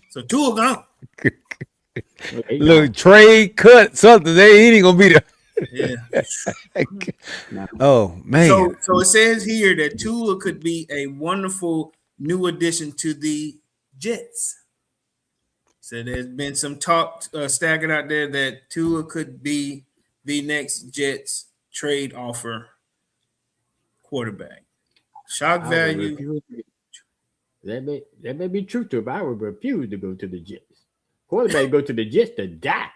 so Tua gone. Look, trade cut something. He ain't gonna be there. Yeah. Oh man. So it says here that Tua could be a wonderful new addition to the Jets. So there's been some talk staggered out there that Tua could be the next Jets trade offer quarterback. Shock value. That may be true to, but I would refuse to go to the Jets. Quarterback go to the Jets to die.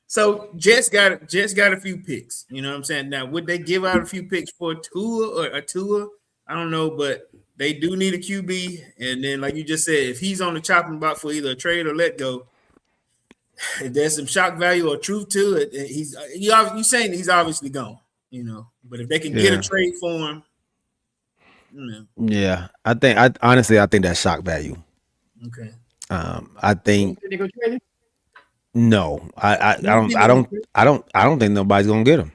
So Jets got a few picks. You know what I'm saying? Now, would they give out a few picks for Tua or a Tua? I don't know, but they do need a QB. And then, like you just said, if he's on the chopping block for either a trade or let go, if there's some shock value or truth to it, you saying he's obviously gone. But if they can get a trade for him, Yeah, I think that's shock value. Okay. I think no. I don't think nobody's gonna get him.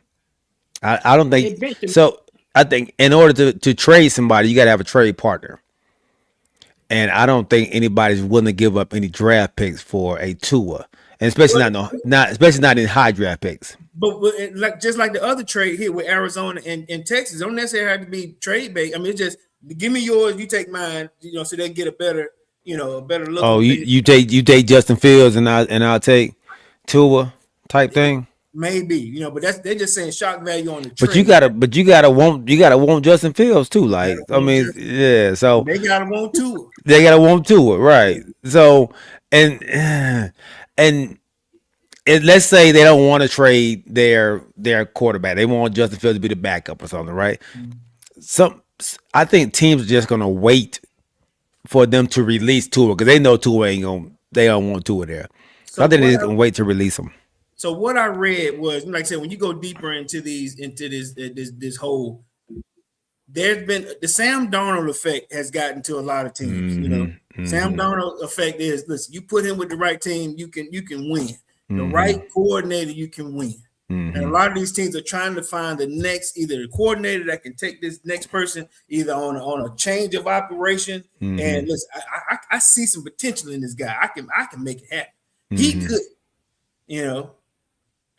I don't think so. I think in order to trade somebody, you gotta have a trade partner. And I don't think anybody's willing to give up any draft picks for a Tua, and especially not in high draft picks. But just like the other trade here with Arizona and Texas, don't necessarily have to be trade bait. I mean, it's just give me yours, you take mine, so they get a better look. Oh, you take Justin Fields and I'll take Tua type thing. Maybe, but they're just saying shock value on the trade. But you gotta want Justin Fields too. Like, I mean, yeah. So they gotta want Tua. They gotta want to it, right? So, and let's say they don't want to trade their quarterback. They want Justin Fields to be the backup or something, right? I think teams are just gonna wait for them to release Tua because they know Tua ain't gonna. They don't want Tua there. So I think they're just gonna wait to release him. So what I read was, like I said, when you go deeper into this whole, there's been the Sam Darnold effect has gotten to a lot of teams. You know, Sam Darnold effect is, listen, you put him with the right team, you can win. The right coordinator, you can win. And a lot of these teams are trying to find the next, either the coordinator that can take this next person either on a change of operation. And listen, I see some potential in this guy. I can make it happen. He could, you know.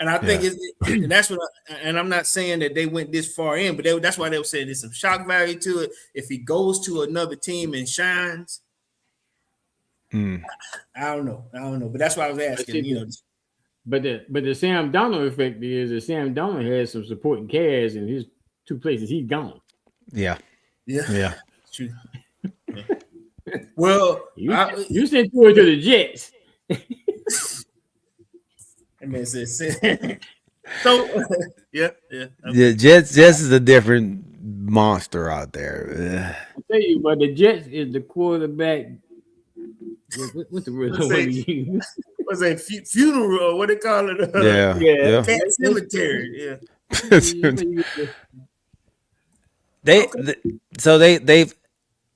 And I think and that's what. And I'm not saying that they went this far in, but that's why they were saying there's some shock value to it. If he goes to another team and shines, I don't know. But that's why I was asking. You know. But the Sam Darnold effect is that Sam Darnold has some supporting cast in his two places. He's gone. Yeah. True. Yeah. Well, you sent Tua to the Jets. And then says, so yeah. Jets is a different monster out there. I tell you, but the Jets is the quarterback. What's the word? What's a funeral? What they call it? Yeah. Cat cemetery. Yeah.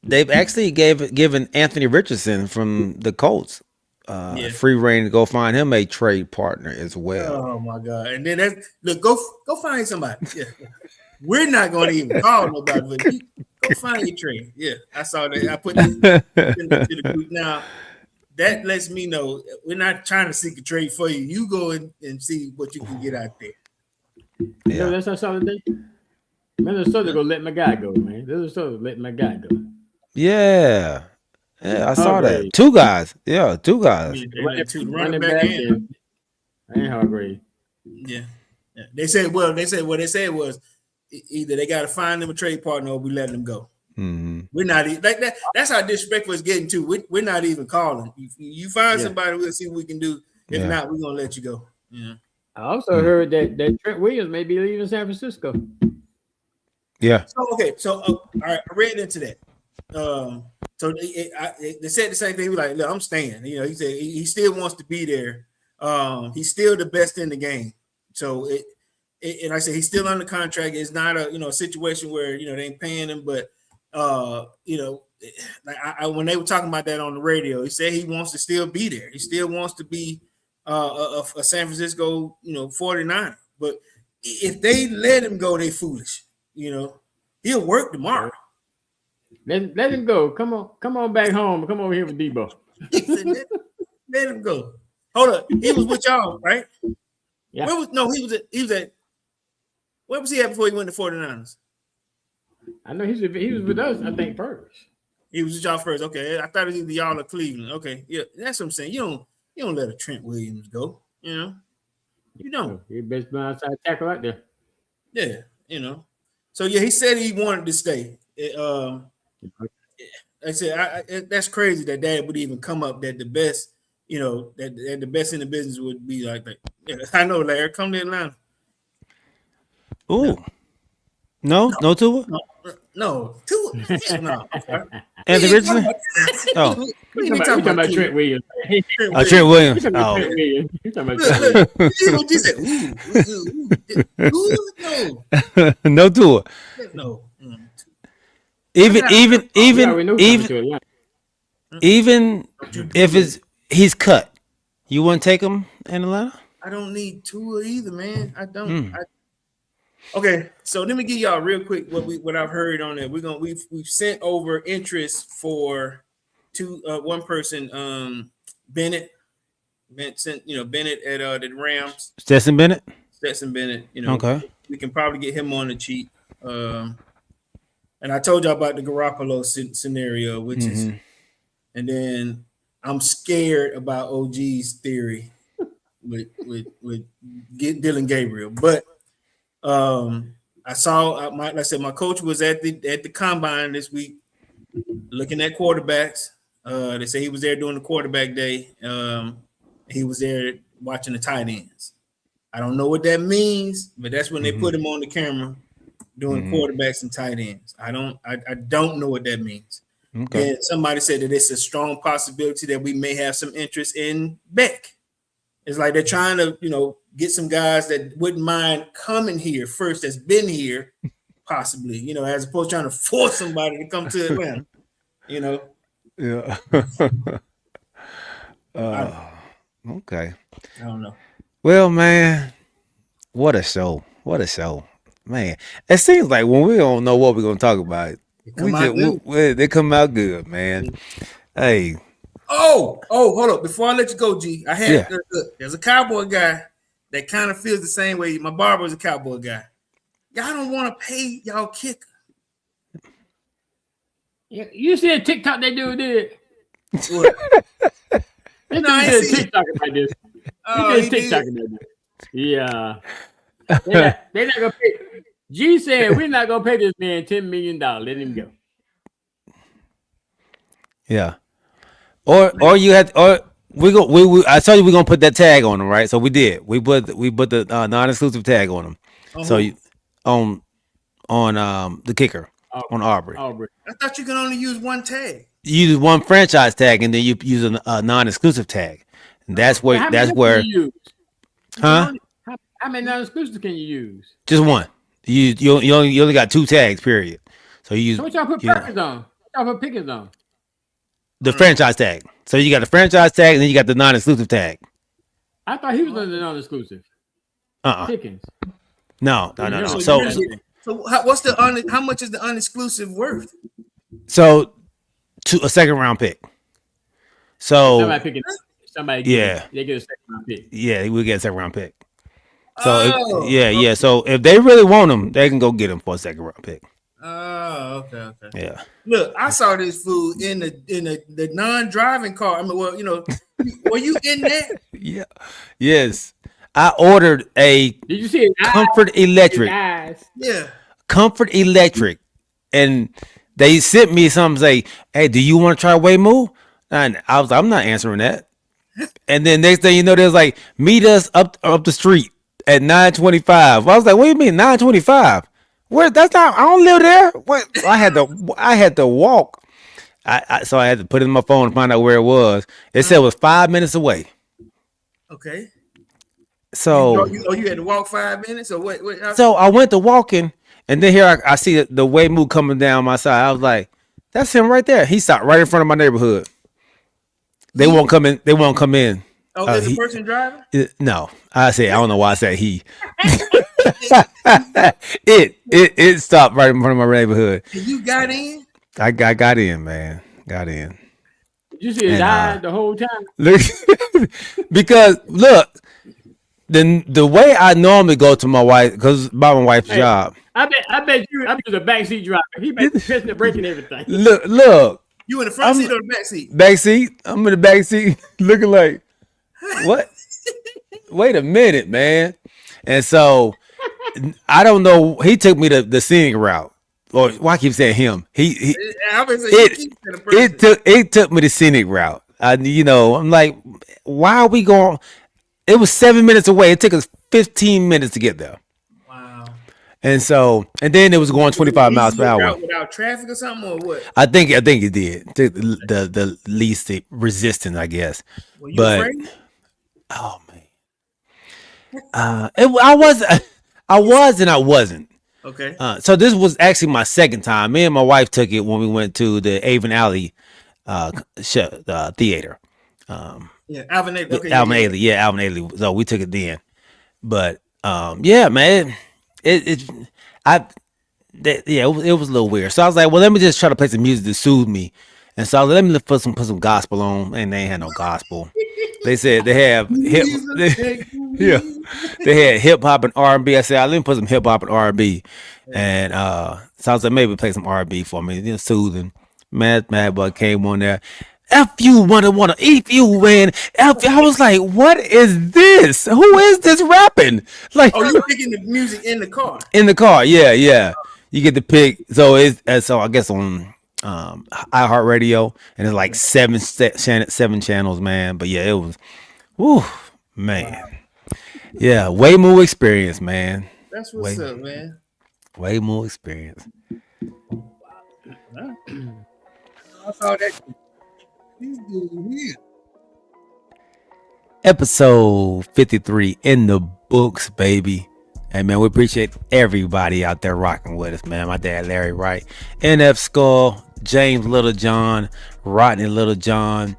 They've actually given Anthony Richardson from the Colts free reign to go find him a trade partner as well. Oh my God! And then go find somebody. Yeah. We're not going to even call nobody, but go find your trade. Yeah, I saw that. I put this into the group now. That lets me know we're not trying to seek a trade for you. You go and see what you can get out there. Yeah, that's how solid thing. Minnesota go let my guy go, man. Minnesota let my guy go. Yeah, I saw that. Two guys. Yeah, two guys. Running back and Hargrave. Yeah. They said what they said was either they got to find them a trade partner or we let them go. We're not even like that. That's how disrespectful it's getting to. We're not even calling. You find somebody, we'll see what we can do. If not, we're gonna let you go. Yeah. I also heard that Trent Williams may be leaving San Francisco. Yeah. So all right, I read into that. So they said the same thing. He was like, "Look, I'm staying." You know, he said he still wants to be there. He's still the best in the game. So and I said he's still under contract. It's not a situation where they ain't paying him, but when they were talking about that on the radio, he said he wants to still be there. He still wants to be a San Francisco 49er. But if they let him go, they foolish. He'll work tomorrow. Let him go. Come on back home. Come over here with Debo. let him go. Hold up. He was with y'all, right? Yeah. He was at where was he at before he went to 49ers? I know he was with us, I think, first. He was with y'all first. Okay. I thought it was either y'all or Cleveland. Okay. Yeah, that's what I'm saying. You don't let a Trent Williams go, You don't. He best be outside tackle out there. Yeah, So yeah, he said he wanted to stay. I said that's crazy that Dad would even come up that the best, that the best in the business would be like that. Yeah, I know, Larry. Come to Atlanta. Ooh. No Tua? No, Tua. No. Anthony Richardson? Oh. We're talking about Trent Williams. Trent Williams. Oh. You're talking about Trent Williams. No Tua. No. Even if he's cut, you wouldn't take him in Atlanta? I don't need Tua either, man. I don't. Okay, so let me give y'all real quick what I've heard on it. We've sent over interest for one person, Bennett. Bennett at the Rams. Stetson Bennett. Okay. We can probably get him on the cheap. And I told y'all about the Garoppolo scenario, which is, and then I'm scared about OG's theory with Dylan Gabriel, but I saw my coach was at the combine this week looking at quarterbacks, They say he was there during the quarterback day. He was there watching the tight ends. I don't know what that means, but that's when they put him on the camera doing quarterbacks and tight ends. I don't know what that means. Okay. And somebody said that it's a strong possibility that we may have some interest in Beck. It's like they're trying to, get some guys that wouldn't mind coming here first, that's been here, possibly, as opposed to trying to force somebody to come to Atlanta, Yeah. Okay. I don't know. Well, man, what a show. What a show. Man, it seems like when we don't know what we're going to talk about, they come out good, man. Hey. Oh, hold up. Before I let you go, G, I had there's a Cowboy guy that kind of feels the same way. My barber is a Cowboy guy. Y'all don't want to pay y'all kicker. You see a TikTok that dude did? What? They did a TikTok about this. He did TikTok about this. Yeah. They're not gonna pay. G said we're not gonna pay this man $10 million. Let him go. Yeah. Or you had I told you we're gonna put that tag on him, right? So we did. We put the non-exclusive tag on him. So you on the kicker on Aubrey. I thought you could only use one tag. You use one franchise tag and then you use a non-exclusive tag. And that's where you use? Huh? How many non-exclusives can you use? Just one. You only got 2 tags, period. So you use. So what y'all put Pickens on? What y'all put Pickens on? The franchise tag. So you got the franchise tag and then you got the non-exclusive tag. I thought he was on the non-exclusive. Pickens. No. So what's how much is the unexclusive worth? So a second round pick. So somebody they get a second round pick. Yeah, we get a second round pick. So So if they really want him, they can go get him for a second round pick. Oh, okay. Yeah. Look, I saw this fool in the non-driving car. I mean, were you in there? Yeah. Yes. I ordered a Did you see Comfort Electric. Yeah. Comfort Electric. And they sent me something say, hey, do you want to try Waymo? And I was like, I'm not answering that. And then next thing you know, there's like, meet us up the street at 925. I was like, what do you mean 925? Where? That's not. I don't live there. What? I had to walk. So I had to put it in my phone and find out where it was. It said it was 5 minutes away. Okay. So you had to walk 5 minutes or what? So I went to walking, and then here I see the Waymo coming down my side. I was like, that's him right there. He stopped right in front of my neighborhood. They won't come in. They won't come in. Oh, there's a person driving? No, I don't know why I said he. it stopped right in front of my neighborhood. And you got in? I got in, man. Got in. Did you see it died the whole time? Look, because look, the way I normally go to my wife, because my wife's job. I bet you was a backseat driver. He been pressing the brake and everything. Look. You in the front seat or the back seat? Back seat. I'm in the back seat, looking like, what? Wait a minute, man. And so I don't know. He took me the scenic route. Or why I keep saying him? It took me the scenic route. I'm like, why are we going? It was 7 minutes away. It took us 15 minutes to get there. Wow. And then it was going 25 miles per hour. Without traffic or something, or what? I think it did. The least resistance, I guess. Were you afraid? Oh man. I was and I wasn't. Okay. So this was actually my second time. Me and my wife took it when we went to the Avon Alley theater. Alvin Ailey. Okay, Alvin Ailey. So we took it then. But yeah, man. It was a little weird. So I was like, well, let me just try to play some music to soothe me. And so I was like, let me put some gospel on, and they ain't had no gospel. They said they have hip hop and R&B. I said, let me put some hip hop and R&B. And so I was like, maybe play some R&B for me, soothing. Mad Bug came on there. F you wanna eat you, man. I was like, what is this? Who is this rapping? Like, you picking the music in the car? In the car, yeah. You get to pick. So I guess on iHeartRadio, and it's like seven channels, man. But yeah, it was, woo, man. Yeah, way more experience, man. That's what's up, man. Way more experience. I saw that. These dudes here. Episode 53 in the books, baby. Hey, man, we appreciate everybody out there rocking with us, man. My dad, Larry Wright, NF Skull, James Littlejohn, Rodney Littlejohn,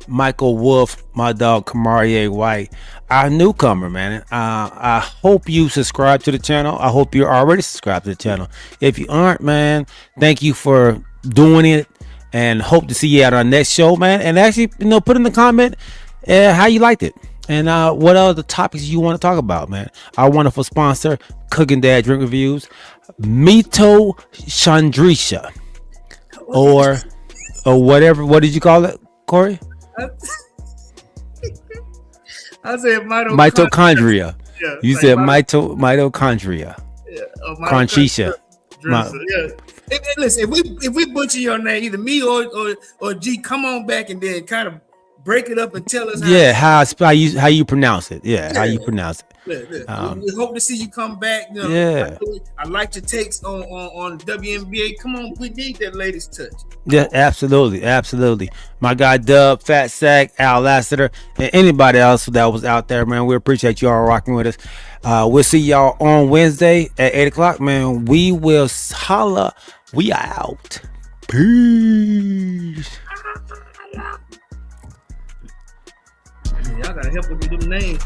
Michael Wolf, my dog, Kamarie White, our newcomer, man. I hope you subscribe to the channel. I hope you're already subscribed to the channel. If you aren't, man, thank you for doing it, and hope to see you at our next show, man. And actually, put in the comment how you liked it. And what other topics you want to talk about, man? Our wonderful sponsor, Cooking Dad Drink Reviews, Mito Chandrisha, or whatever. What did you call it, Corey? I said mitochondria. Yeah, you said mitochondria. Yeah, Conchisha. Yeah. Hey, listen, if we butcher your name, either me or G, come on back and then kind of break it up and tell us how you pronounce it. How you pronounce it. Look. We hope to see you come back. I like your takes on WNBA. Come on, we need that latest touch. Yeah, absolutely. My guy Dub, Fat Sack, Al Lassiter, and anybody else that was out there, man. We appreciate you all rocking with us. We'll see y'all on Wednesday at 8:00, man. We will holla. We are out. Peace. Y'all gotta help with them names.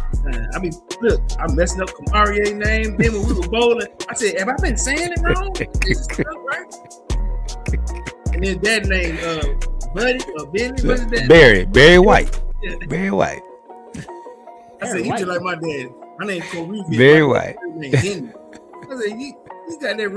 I'm messing up Kamarie's name. Then when we were bowling, I said, "Have I been saying it wrong?" Is it right? And then that name, Buddy or Benny, what is that? Barry White. Yeah. Barry White. I said, "You just like my dad. My name's Corey. Barry White." I said, "You got that red."